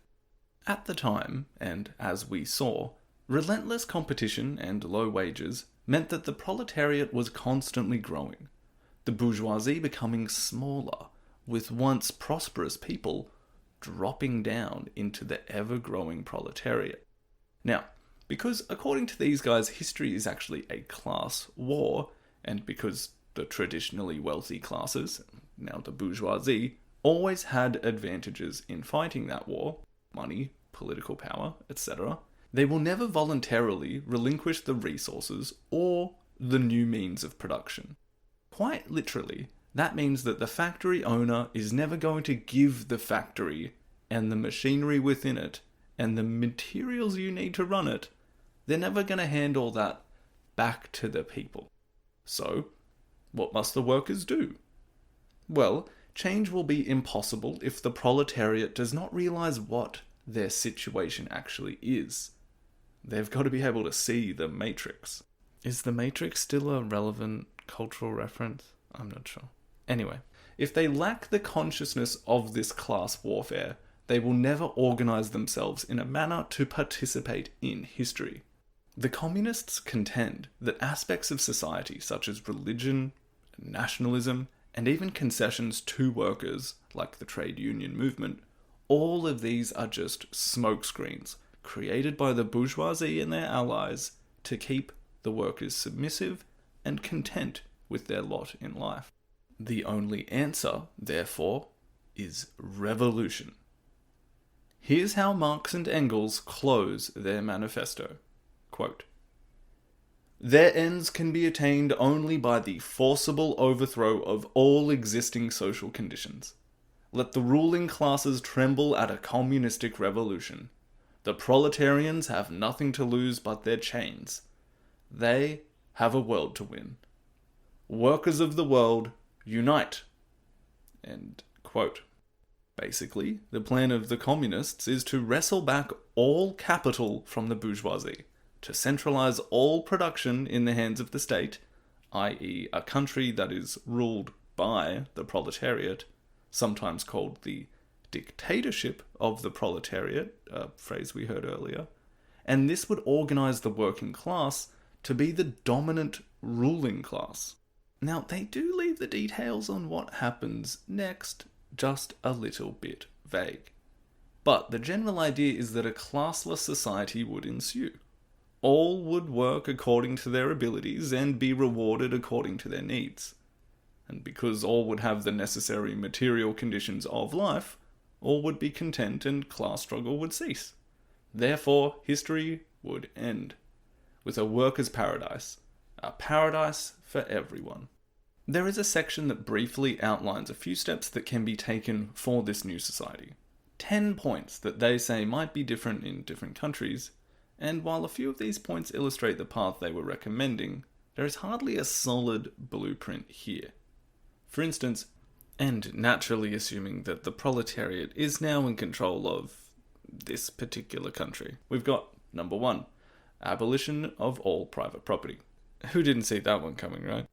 At the time, and as we saw, relentless competition and low wages meant that the proletariat was constantly growing, the bourgeoisie becoming smaller, with once prosperous people dropping down into the ever-growing proletariat. Now, because according to these guys, history is actually a class war, and because the traditionally wealthy classes, now the bourgeoisie, always had advantages in fighting that war, money, political power, etc., they will never voluntarily relinquish the resources or the new means of production. Quite literally, that means that the factory owner is never going to give the factory and the machinery within it and the materials you need to run it, they're never going to hand all that back to the people. So, what must the workers do? Well, change will be impossible if the proletariat does not realize what their situation actually is. They've got to be able to see the Matrix. Is the Matrix still a relevant cultural reference? I'm not sure. Anyway, if they lack the consciousness of this class warfare, they will never organize themselves in a manner to participate in history. The communists contend that aspects of society such as religion, nationalism, and even concessions to workers, like the trade union movement, all of these are just smokescreens created by the bourgeoisie and their allies to keep the workers submissive and content with their lot in life. The only answer, therefore, is revolution. Here's how Marx and Engels close their manifesto. Quote, "Their ends can be attained only by the forcible overthrow of all existing social conditions. Let the ruling classes tremble at a communistic revolution. The proletarians have nothing to lose but their chains. They have a world to win. Workers of the world, unite." End quote. Basically, the plan of the communists is to wrestle back all capital from the bourgeoisie, to centralize all production in the hands of the state, i.e. a country that is ruled by the proletariat, sometimes called the dictatorship of the proletariat, a phrase we heard earlier, and this would organize the working class to be the dominant ruling class. Now, they do leave the details on what happens next just a little bit vague. But the general idea is that a classless society would ensue. All would work according to their abilities and be rewarded according to their needs. And because all would have the necessary material conditions of life, all would be content and class struggle would cease. Therefore, history would end, with a workers' paradise, a paradise for everyone. There is a section that briefly outlines a few steps that can be taken for this new society. 10 points that they say might be different in different countries, and while a few of these points illustrate the path they were recommending, there is hardly a solid blueprint here. For instance, and naturally assuming that the proletariat is now in control of this particular country, we've got number 1, abolition of all private property. Who didn't see that one coming, right?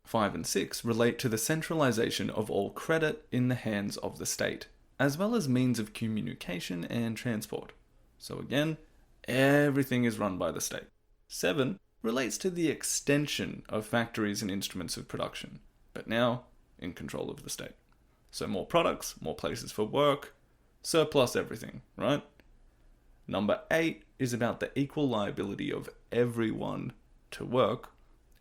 5 and 6 relate to the centralization of all credit in the hands of the state, as well as means of communication and transport. So again, everything is run by the state. 7 relates to the extension of factories and instruments of production, but now in control of the state. So more products, more places for work, surplus everything, right? Number 8 is about the equal liability of everyone to work,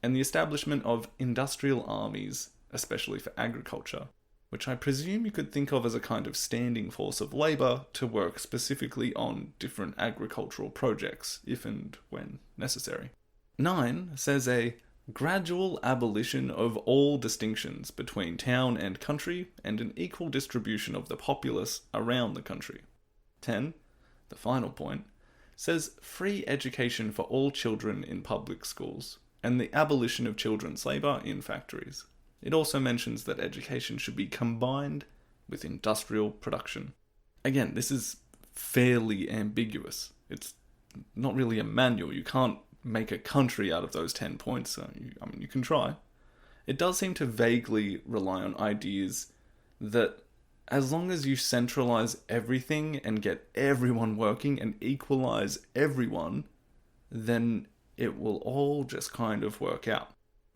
and the establishment of industrial armies, especially for agriculture, which I presume you could think of as a kind of standing force of labour to work specifically on different agricultural projects, if and when necessary. 9 says a gradual abolition of all distinctions between town and country, and an equal distribution of the populace around the country. 10, the final point, says free education for all children in public schools, and the abolition of children's labour in factories. It also mentions that education should be combined with industrial production. Again, this is fairly ambiguous. It's not really a manual. You can't make a country out of those 10 points, so you can try. It does seem to vaguely rely on ideas that as long as you centralize everything and get everyone working and equalize everyone, then it will all just kind of work out.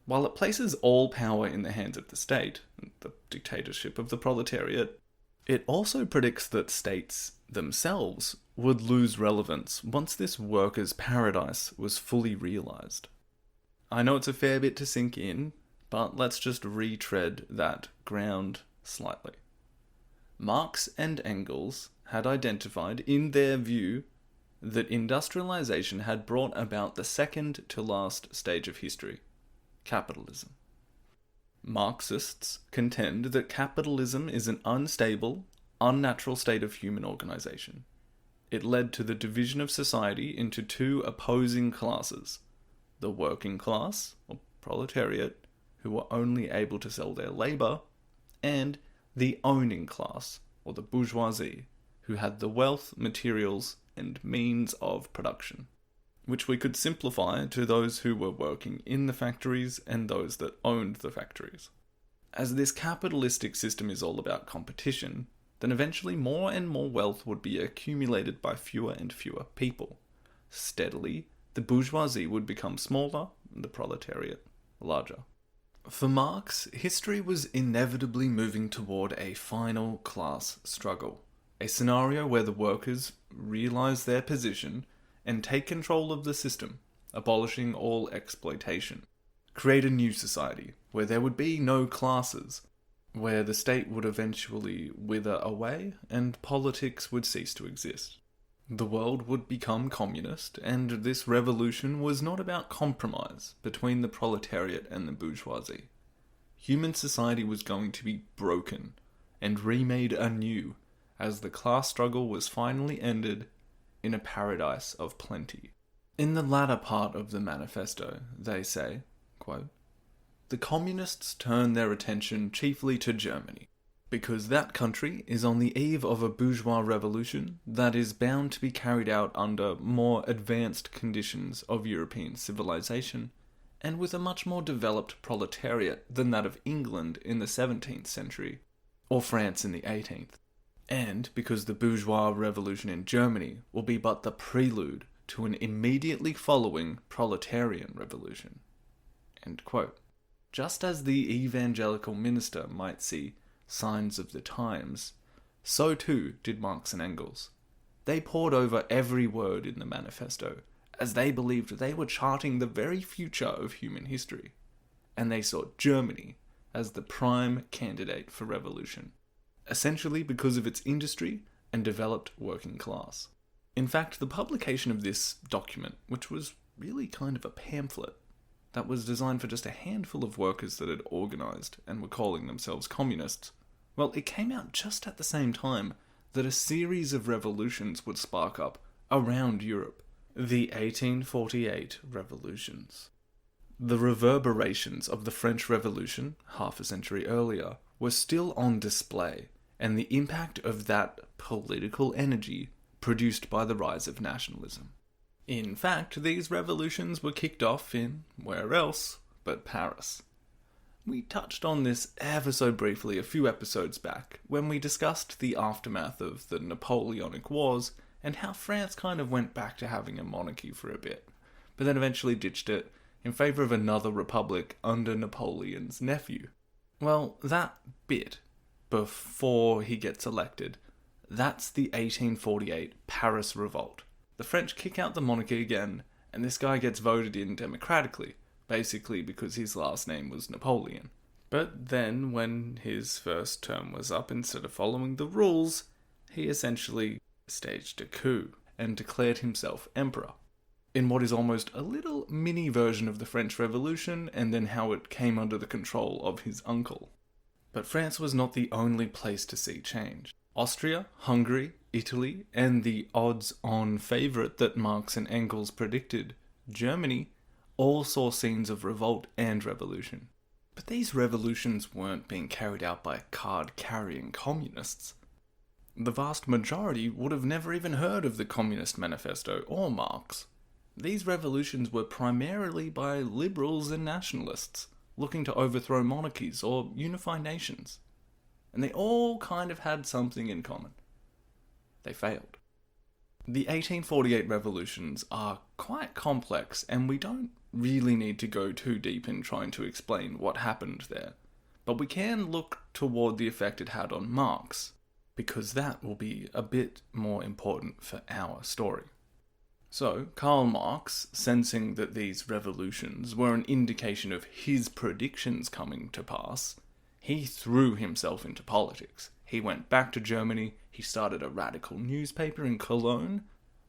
While it places all power in the hands of the state, the dictatorship of the proletariat, it also predicts that states themselves would lose relevance once this workers' paradise was fully realized. I know it's a fair bit to sink in, but let's just retread that ground slightly. Marx and Engels had identified, in their view, that industrialization had brought about the second to last stage of history, capitalism. Marxists contend that capitalism is an unstable, unnatural state of human organization. It led to the division of society into two opposing classes: the working class, or proletariat, who were only able to sell their labor, and the owning class, or the bourgeoisie, who had the wealth, materials, and means of production, which we could simplify to those who were working in the factories and those that owned the factories. As this capitalistic system is all about competition, then eventually more and more wealth would be accumulated by fewer and fewer people. Steadily, the bourgeoisie would become smaller, and the proletariat larger. For Marx, history was inevitably moving toward a final class struggle, a scenario where the workers realize their position and take control of the system, abolishing all exploitation. Create a new society, where there would be no classes, where the state would eventually wither away and politics would cease to exist. The world would become communist, and this revolution was not about compromise between the proletariat and the bourgeoisie. Human society was going to be broken and remade anew as the class struggle was finally ended in a paradise of plenty. In the latter part of the manifesto, they say, quote, "The communists turn their attention chiefly to Germany, because that country is on the eve of a bourgeois revolution that is bound to be carried out under more advanced conditions of European civilization, and with a much more developed proletariat than that of England in the 17th century, or France in the 18th, and because the bourgeois revolution in Germany will be but the prelude to an immediately following proletarian revolution." End quote. Just as the evangelical minister might see signs of the times, so too did Marx and Engels. They pored over every word in the manifesto, as they believed they were charting the very future of human history, and they saw Germany as the prime candidate for revolution, essentially because of its industry and developed working class. In fact, the publication of this document, which was really kind of a pamphlet, that was designed for just a handful of workers that had organised and were calling themselves communists, well, it came out just at the same time that a series of revolutions would spark up around Europe. The 1848 revolutions. The reverberations of the French Revolution, half a century earlier, were still on display, and the impact of that political energy produced by the rise of nationalism. In fact, these revolutions were kicked off in where else but Paris. We touched on this ever so briefly a few episodes back, when we discussed the aftermath of the Napoleonic Wars, and how France kind of went back to having a monarchy for a bit, but then eventually ditched it in favour of another republic under Napoleon's nephew. Well, that bit, before he gets elected, that's the 1848 Paris Revolt. The French kick out the monarchy again, and this guy gets voted in democratically, basically because his last name was Napoleon. But then, when his first term was up, instead of following the rules, he essentially staged a coup and declared himself emperor, in what is almost a little mini version of the French Revolution and then how it came under the control of his uncle. But France was not the only place to see change. Austria, Hungary, Italy, and the odds-on favourite that Marx and Engels predicted, Germany, all saw scenes of revolt and revolution. But these revolutions weren't being carried out by card-carrying communists. The vast majority would have never even heard of the Communist Manifesto or Marx. These revolutions were primarily by liberals and nationalists, looking to overthrow monarchies or unify nations. And they all kind of had something in common. They failed. The 1848 revolutions are quite complex, and we don't really need to go too deep in trying to explain what happened there. But we can look toward the effect it had on Marx, because that will be a bit more important for our story. So, Karl Marx, sensing that these revolutions were an indication of his predictions coming to pass, he threw himself into politics. He went back to Germany, he started a radical newspaper in Cologne,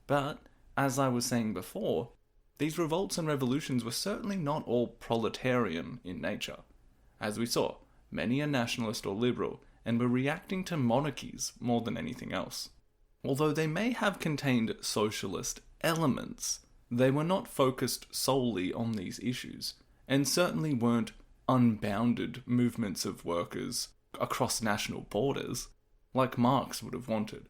but, as I was saying before, these revolts and revolutions were certainly not all proletarian in nature. As we saw, many are nationalist or liberal, and were reacting to monarchies more than anything else. Although they may have contained socialist elements, they were not focused solely on these issues, and certainly weren't unbounded movements of workers across national borders, like Marx would have wanted.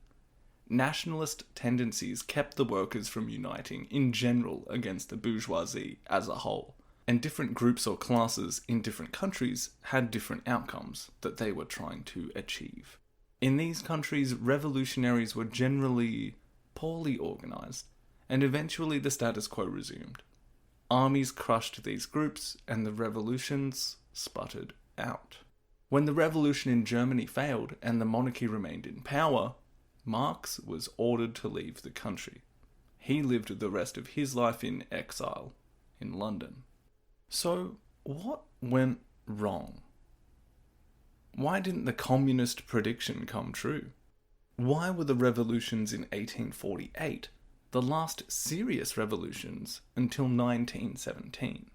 Nationalist tendencies kept the workers from uniting in general against the bourgeoisie as a whole, and different groups or classes in different countries had different outcomes that they were trying to achieve. In these countries, revolutionaries were generally poorly organised, and eventually the status quo resumed. Armies crushed these groups, and the revolutions sputtered out. When the revolution in Germany failed and the monarchy remained in power, Marx was ordered to leave the country. He lived the rest of his life in exile in London. So, what went wrong? Why didn't the communist prediction come true? Why were the revolutions in 1848 the last serious revolutions until 1917?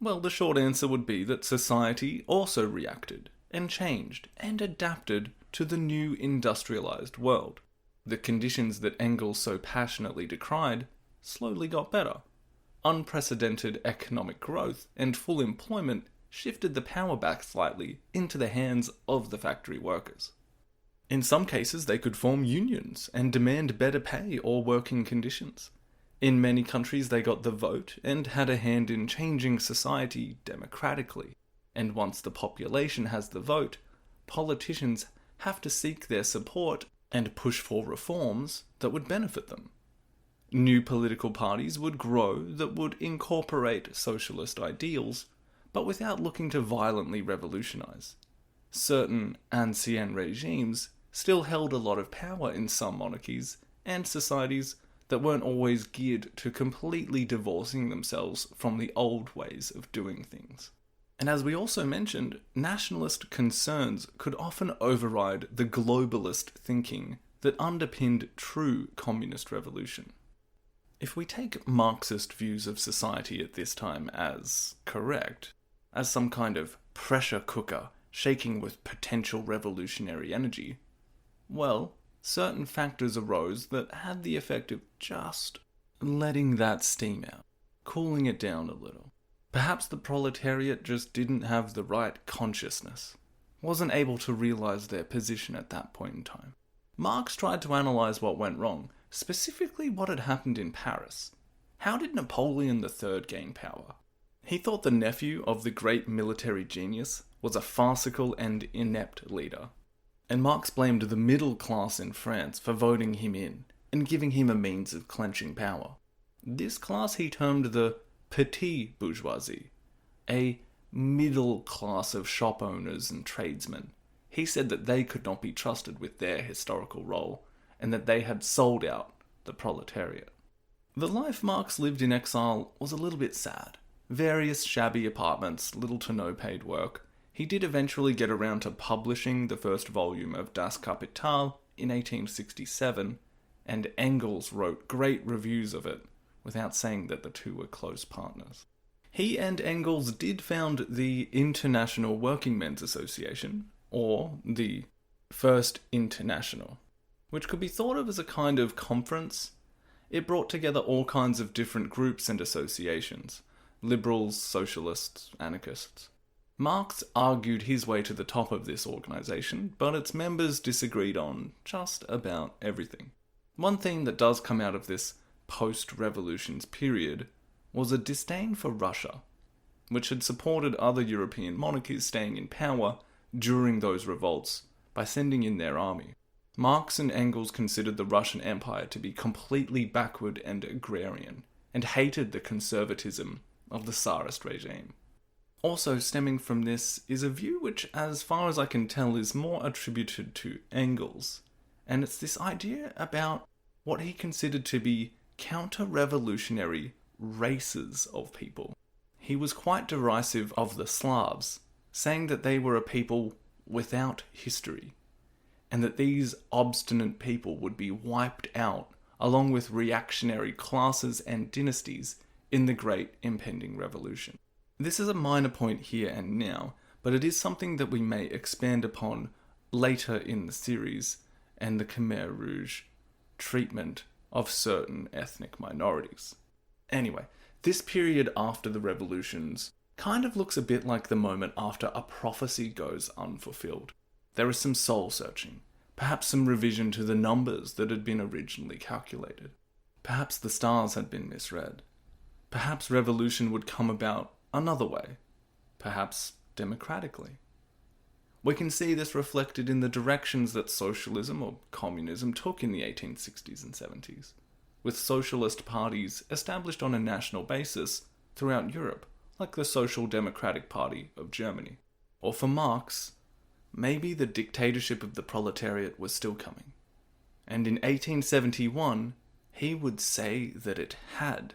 Well, the short answer would be that society also reacted and changed and adapted to the new industrialized world. The conditions that Engels so passionately decried slowly got better. Unprecedented economic growth and full employment shifted the power back slightly into the hands of the factory workers. In some cases, they could form unions and demand better pay or working conditions. In many countries, they got the vote and had a hand in changing society democratically. And once the population has the vote, politicians have to seek their support and push for reforms that would benefit them. New political parties would grow that would incorporate socialist ideals, but without looking to violently revolutionize. Certain ancien regimes still held a lot of power in some monarchies and societies that weren't always geared to completely divorcing themselves from the old ways of doing things. And as we also mentioned, nationalist concerns could often override the globalist thinking that underpinned true communist revolution. If we take Marxist views of society at this time as correct, as some kind of pressure cooker shaking with potential revolutionary energy, well, certain factors arose that had the effect of just letting that steam out, cooling it down a little. Perhaps the proletariat just didn't have the right consciousness, wasn't able to realize their position at that point in time. Marx tried to analyze what went wrong, specifically what had happened in Paris. How did Napoleon III gain power? He thought the nephew of the great military genius was a farcical and inept leader, and Marx blamed the middle class in France for voting him in and giving him a means of clenching power. This class he termed the petit bourgeoisie, a middle class of shop owners and tradesmen. He said that they could not be trusted with their historical role, and that they had sold out the proletariat. The life Marx lived in exile was a little bit sad. Various shabby apartments, little to no paid work. He did eventually get around to publishing the first volume of Das Kapital in 1867, and Engels wrote great reviews of it, without saying that the two were close partners. He and Engels did found the International Working Men's Association, or the First International, which could be thought of as a kind of conference. It brought together all kinds of different groups and associations: liberals, socialists, anarchists. Marx argued his way to the top of this organisation, but its members disagreed on just about everything. One thing that does come out of this post-revolutions period was a disdain for Russia, which had supported other European monarchies staying in power during those revolts by sending in their army. Marx and Engels considered the Russian Empire to be completely backward and agrarian, and hated the conservatism of the Tsarist regime. Also stemming from this is a view which, as far as I can tell, is more attributed to Engels, and it's this idea about what he considered to be counter-revolutionary races of people. He was quite derisive of the Slavs, saying that they were a people without history, and that these obstinate people would be wiped out along with reactionary classes and dynasties in the great impending revolution. This is a minor point here and now, but it is something that we may expand upon later in the series and the Khmer Rouge treatment of certain ethnic minorities. Anyway, this period after the revolutions kind of looks a bit like the moment after a prophecy goes unfulfilled. There is some soul searching, perhaps some revision to the numbers that had been originally calculated. Perhaps the stars had been misread. Perhaps revolution would come about another way, perhaps democratically. We can see this reflected in the directions that socialism or communism took in the 1860s and 70s, with socialist parties established on a national basis throughout Europe, like the Social Democratic Party of Germany. Or for Marx, maybe the dictatorship of the proletariat was still coming. And in 1871, he would say that it had.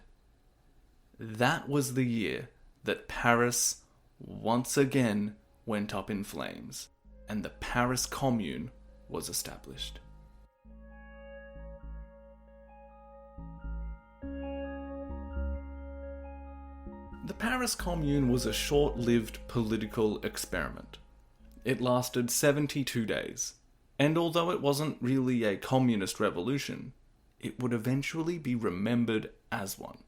That was the year that Paris once again went up in flames, and the Paris Commune was established. The Paris Commune was a short-lived political experiment. It lasted 72 days, and although it wasn't really a communist revolution, it would eventually be remembered as one.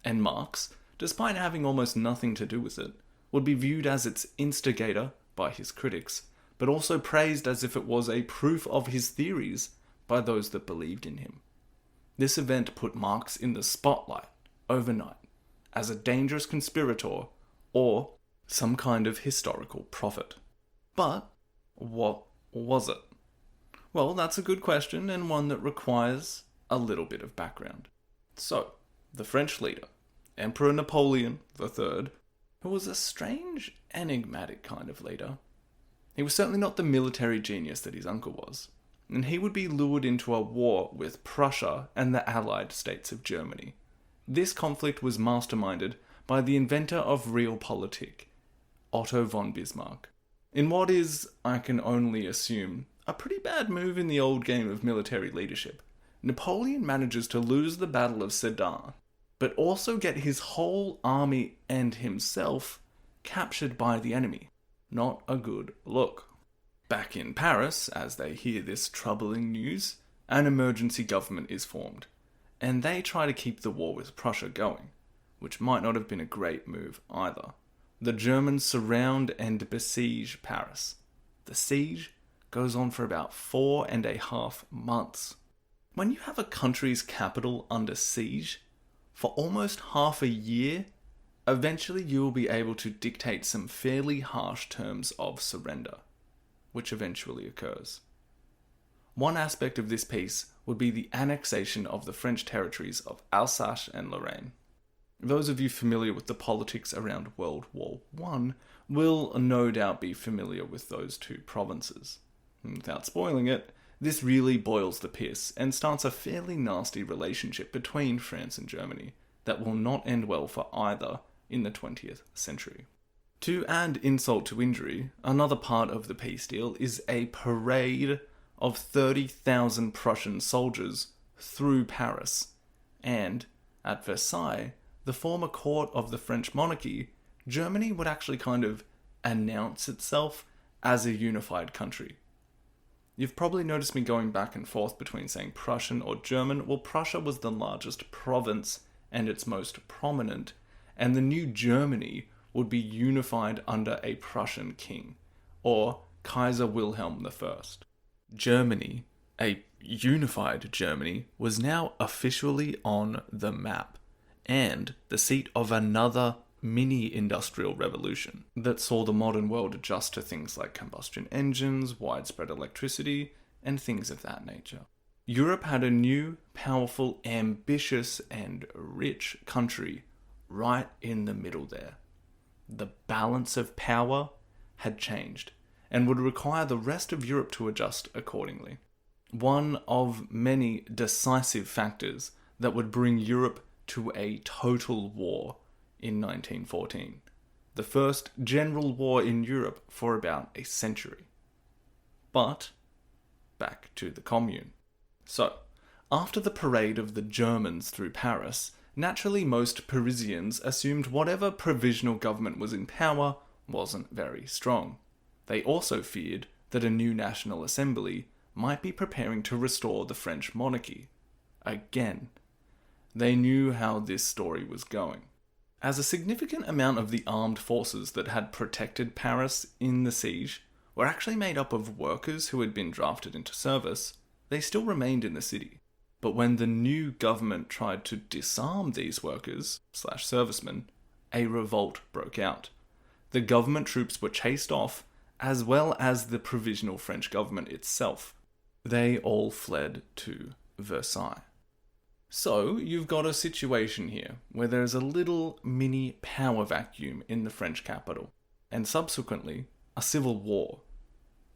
And Marx, despite having almost nothing to do with it, would be viewed as its instigator by his critics, but also praised as if it was a proof of his theories by those that believed in him. This event put Marx in the spotlight overnight as a dangerous conspirator or some kind of historical prophet. But what was it? Well, that's a good question, and one that requires a little bit of background. So, the French leader, Emperor Napoleon III, who was a strange, enigmatic kind of leader. He was certainly not the military genius that his uncle was, and he would be lured into a war with Prussia and the Allied states of Germany. This conflict was masterminded by the inventor of realpolitik, Otto von Bismarck. In what is, I can only assume, a pretty bad move in the old game of military leadership, Napoleon manages to lose the Battle of Sedan, but also get his whole army and himself captured by the enemy. Not a good look. Back in Paris, as they hear this troubling news, an emergency government is formed, and they try to keep the war with Prussia going, which might not have been a great move either. The Germans surround and besiege Paris. The siege goes on for about 4.5 months. When you have a country's capital under siege for almost half a year, eventually you will be able to dictate some fairly harsh terms of surrender, which eventually occurs. One aspect of this peace would be the annexation of the French territories of Alsace and Lorraine. Those of you familiar with the politics around World War I will no doubt be familiar with those two provinces. And without spoiling it, this really boils the piss and starts a fairly nasty relationship between France and Germany that will not end well for either in the 20th century. To add insult to injury, another part of the peace deal is a parade of 30,000 Prussian soldiers through Paris, and, at Versailles, the former court of the French monarchy, Germany would actually kind of announce itself as a unified country. You've probably noticed me going back and forth between saying Prussian or German. Well, Prussia was the largest province and its most prominent, and the new Germany would be unified under a Prussian king, or Kaiser Wilhelm I. Germany, a unified Germany, was now officially on the map, and the seat of another mini-industrial revolution that saw the modern world adjust to things like combustion engines, widespread electricity, and things of that nature. Europe had a new, powerful, ambitious, and rich country right in the middle there. The balance of power had changed, and would require the rest of Europe to adjust accordingly. One of many decisive factors that would bring Europe to a total war in 1914. The first general war in Europe for about a century. But, back to the Commune. So, after the parade of the Germans through Paris, naturally most Parisians assumed whatever provisional government was in power wasn't very strong. They also feared that a new National Assembly might be preparing to restore the French monarchy. Again, they knew how this story was going. As a significant amount of the armed forces that had protected Paris in the siege were actually made up of workers who had been drafted into service, they still remained in the city. But when the new government tried to disarm these workers/servicemen, a revolt broke out. The government troops were chased off, as well as the provisional French government itself. They all fled to Versailles. So, you've got a situation here where there's a little mini power vacuum in the French capital, and subsequently, a civil war.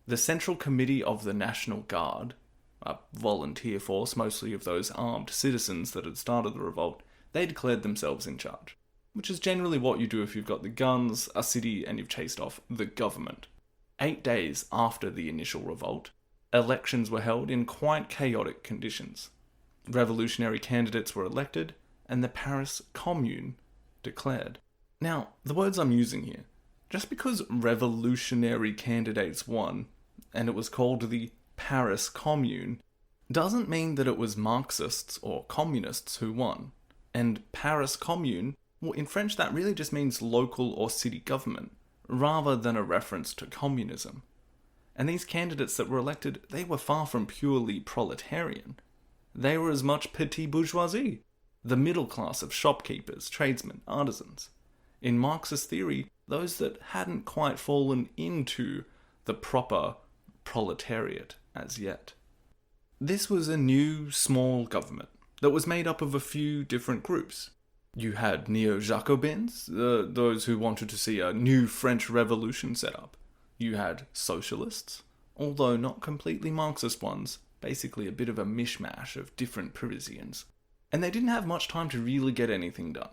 The Central Committee of the National Guard, a volunteer force mostly of those armed citizens that had started the revolt, they declared themselves in charge, which is generally what you do if you've got the guns, a city, and you've chased off the government. 8 days after the initial revolt, elections were held in quite chaotic conditions. Revolutionary candidates were elected, and the Paris Commune declared. Now, the words I'm using here, just because revolutionary candidates won, and it was called the Paris Commune, doesn't mean that it was Marxists or communists who won. And Paris Commune, well, in French that really just means local or city government, rather than a reference to communism. And these candidates that were elected, they were far from purely proletarian. They were as much petit bourgeoisie, the middle class of shopkeepers, tradesmen, artisans. In Marxist theory, those that hadn't quite fallen into the proper proletariat as yet. This was a new, small government that was made up of a few different groups. You had neo-Jacobins, those who wanted to see a new French revolution set up. You had socialists, although not completely Marxist ones, basically a bit of a mishmash of different Parisians. And they didn't have much time to really get anything done.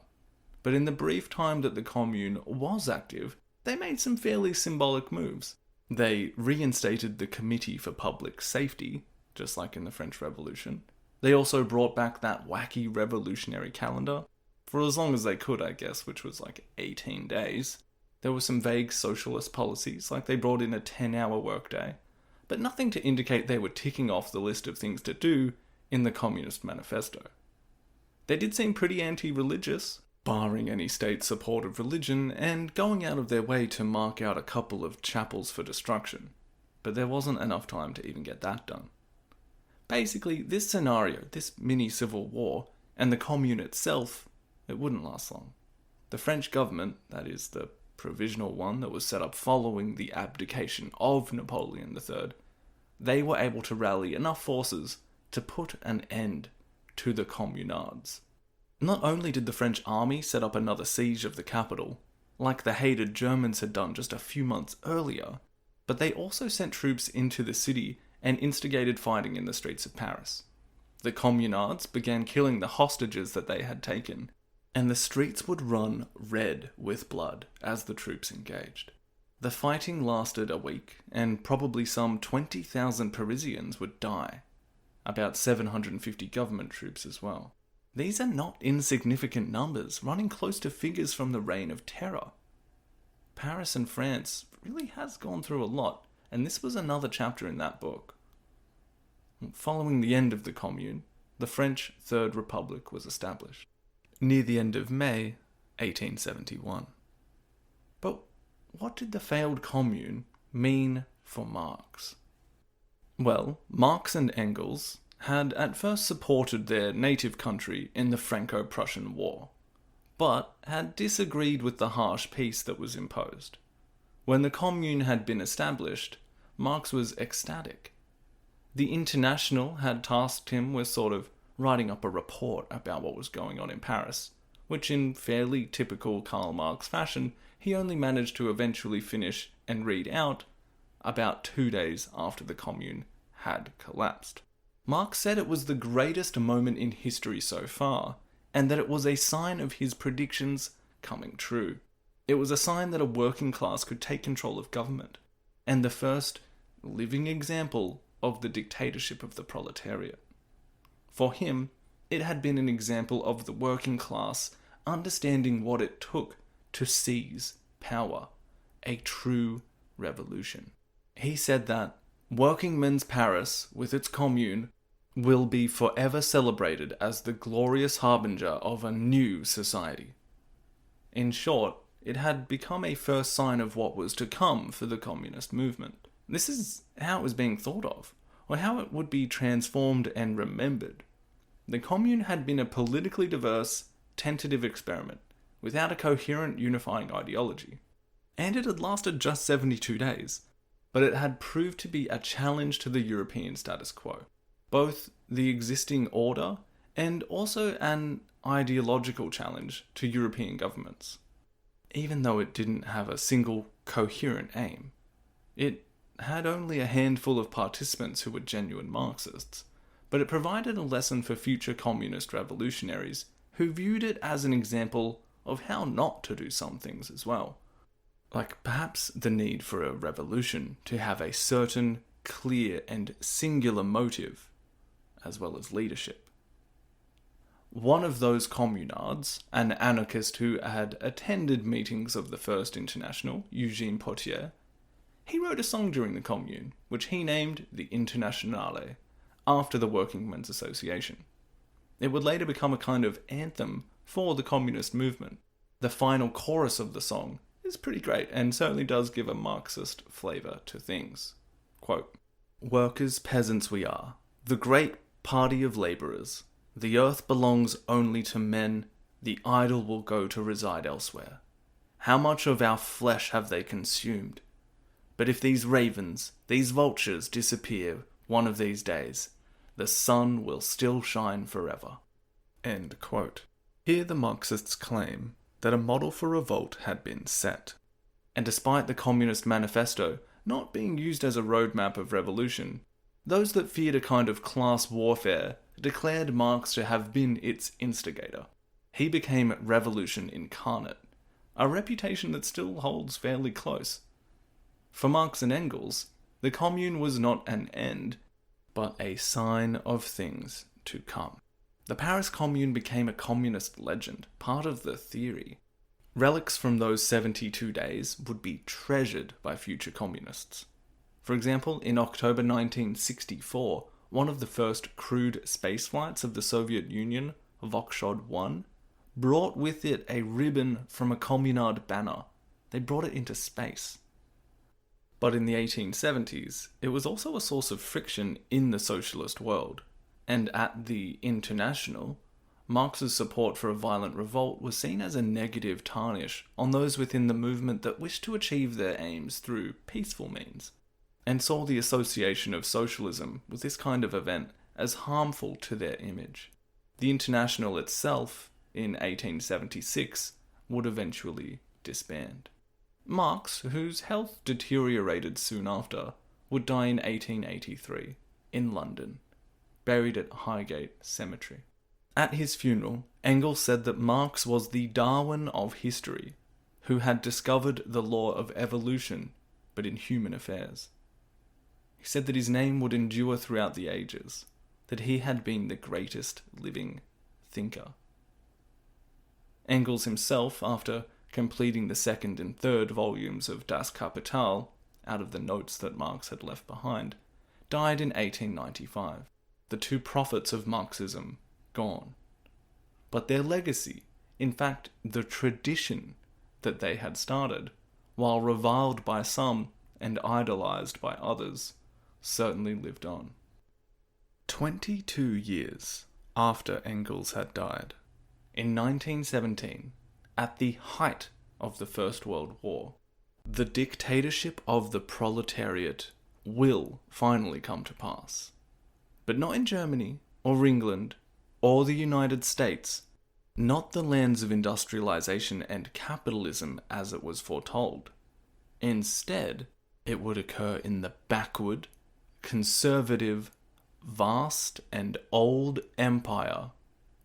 But in the brief time that the Commune was active, they made some fairly symbolic moves. They reinstated the Committee for Public Safety, just like in the French Revolution. They also brought back that wacky revolutionary calendar, for as long as they could, I guess, which was like 18 days. There were some vague socialist policies, like they brought in a 10-hour workday, but nothing to indicate they were ticking off the list of things to do in the Communist Manifesto. They did seem pretty anti-religious, barring any state support of religion, and going out of their way to mark out a couple of chapels for destruction, but there wasn't enough time to even get that done. Basically, this scenario, this mini-civil war, and the Commune itself, it wouldn't last long. the French government, that is, the provisional one that was set up following the abdication of Napoleon III, they were able to rally enough forces to put an end to the communards. Not only did the French army set up another siege of the capital, like the hated Germans had done just a few months earlier, but they also sent troops into the city and instigated fighting in the streets of Paris. The communards began killing the hostages that they had taken, and the streets would run red with blood as the troops engaged. The fighting lasted a week, and probably some 20,000 Parisians would die. About 750 government troops as well. These are not insignificant numbers, running close to figures from the Reign of Terror. Paris and France really has gone through a lot, and this was another chapter in that book. Following the end of the Commune, the French Third Republic was established, near the end of May 1871. But what did the failed Commune mean for Marx? Well, Marx and Engels had at first supported their native country in the Franco-Prussian War, but had disagreed with the harsh peace that was imposed. When the Commune had been established, Marx was ecstatic. The International had tasked him with sort of writing up a report about what was going on in Paris, which in fairly typical Karl Marx fashion, he only managed to eventually finish and read out about 2 days after the Commune had collapsed. Marx said it was the greatest moment in history so far, and that it was a sign of his predictions coming true. It was a sign that a working class could take control of government, and the first living example of the dictatorship of the proletariat. For him, it had been an example of the working class understanding what it took to seize power, a true revolution. He said that working men's Paris, with its commune, will be forever celebrated as the glorious harbinger of a new society. In short, it had become a first sign of what was to come for the communist movement. This is how it was being thought of, or how it would be transformed and remembered. The Commune had been a politically diverse, tentative experiment, without a coherent unifying ideology. And it had lasted just 72 days, but it had proved to be a challenge to the European status quo, both the existing order and also an ideological challenge to European governments. Even though it didn't have a single coherent aim, it had only a handful of participants who were genuine Marxists, but it provided a lesson for future communist revolutionaries who viewed it as an example of how not to do some things as well. Like perhaps the need for a revolution to have a certain, clear and singular motive, as well as leadership. One of those communards, an anarchist who had attended meetings of the First International, Eugène Potier, he wrote a song during the Commune, which he named the Internationale, after the Working Men's Association. It would later become a kind of anthem for the communist movement. The final chorus of the song is pretty great and certainly does give a Marxist flavour to things. Quote, "Workers, peasants we are, the great party of labourers. The earth belongs only to men, the idle will go to reside elsewhere. How much of our flesh have they consumed? But if these ravens, these vultures disappear one of these days, the sun will still shine forever." End quote. Here the Marxists claim that a model for revolt had been set. And despite the Communist Manifesto not being used as a roadmap of revolution, those that feared a kind of class warfare declared Marx to have been its instigator. He became revolution incarnate, a reputation that still holds fairly close. For Marx and Engels, the Commune was not an end, but a sign of things to come. The Paris Commune became a communist legend, part of the theory. Relics from those 72 days would be treasured by future communists. For example, in October 1964, one of the first crewed spaceflights of the Soviet Union, Voskhod 1, brought with it a ribbon from a communard banner. They brought it into space. But in the 1870s, it was also a source of friction in the socialist world, and at the International, Marx's support for a violent revolt was seen as a negative tarnish on those within the movement that wished to achieve their aims through peaceful means, and saw the association of socialism with this kind of event as harmful to their image. The International itself, in 1876, would eventually disband. Marx, whose health deteriorated soon after, would die in 1883 in London, buried at Highgate Cemetery. At his funeral, Engels said that Marx was the Darwin of history, who had discovered the law of evolution, but in human affairs. He said that his name would endure throughout the ages, that he had been the greatest living thinker. Engels himself, after completing the second and third volumes of Das Kapital, out of the notes that Marx had left behind, died in 1895, the two prophets of Marxism gone. But their legacy, in fact the tradition that they had started, while reviled by some and idolized by others, certainly lived on. 22 years after Engels had died, in 1917, at the height of the First World War, the dictatorship of the proletariat will finally come to pass. But not in Germany, or England, or the United States, not the lands of industrialization and capitalism as it was foretold. Instead, it would occur in the backward, conservative, vast and old empire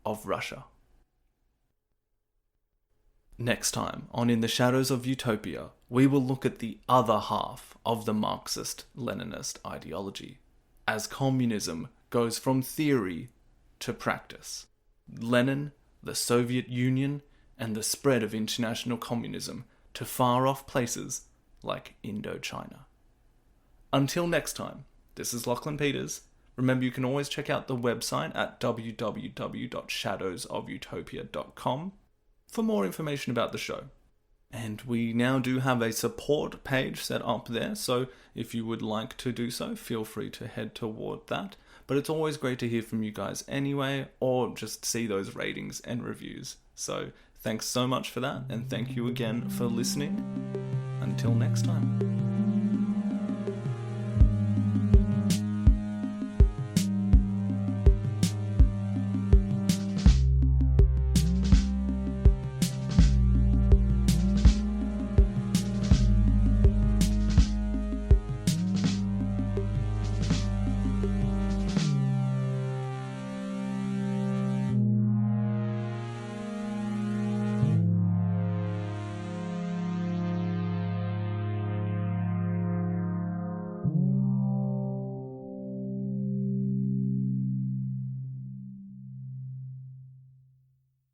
of Russia. Next time on In the Shadows of Utopia, we will look at the other half of the Marxist-Leninist ideology, as communism goes from theory to practice. Lenin, the Soviet Union, and the spread of international communism to far-off places like Indochina. Until next time, this is Lachlan Peters. Remember, you can always check out the website at www.shadowsofutopia.com for more information about the show. And we now do have a support page set up there, so if you would like to do so, feel free to head toward that. But it's always great to hear from you guys anyway, or just see those ratings and reviews. So thanks so much for that, and thank you again for listening. Until next time.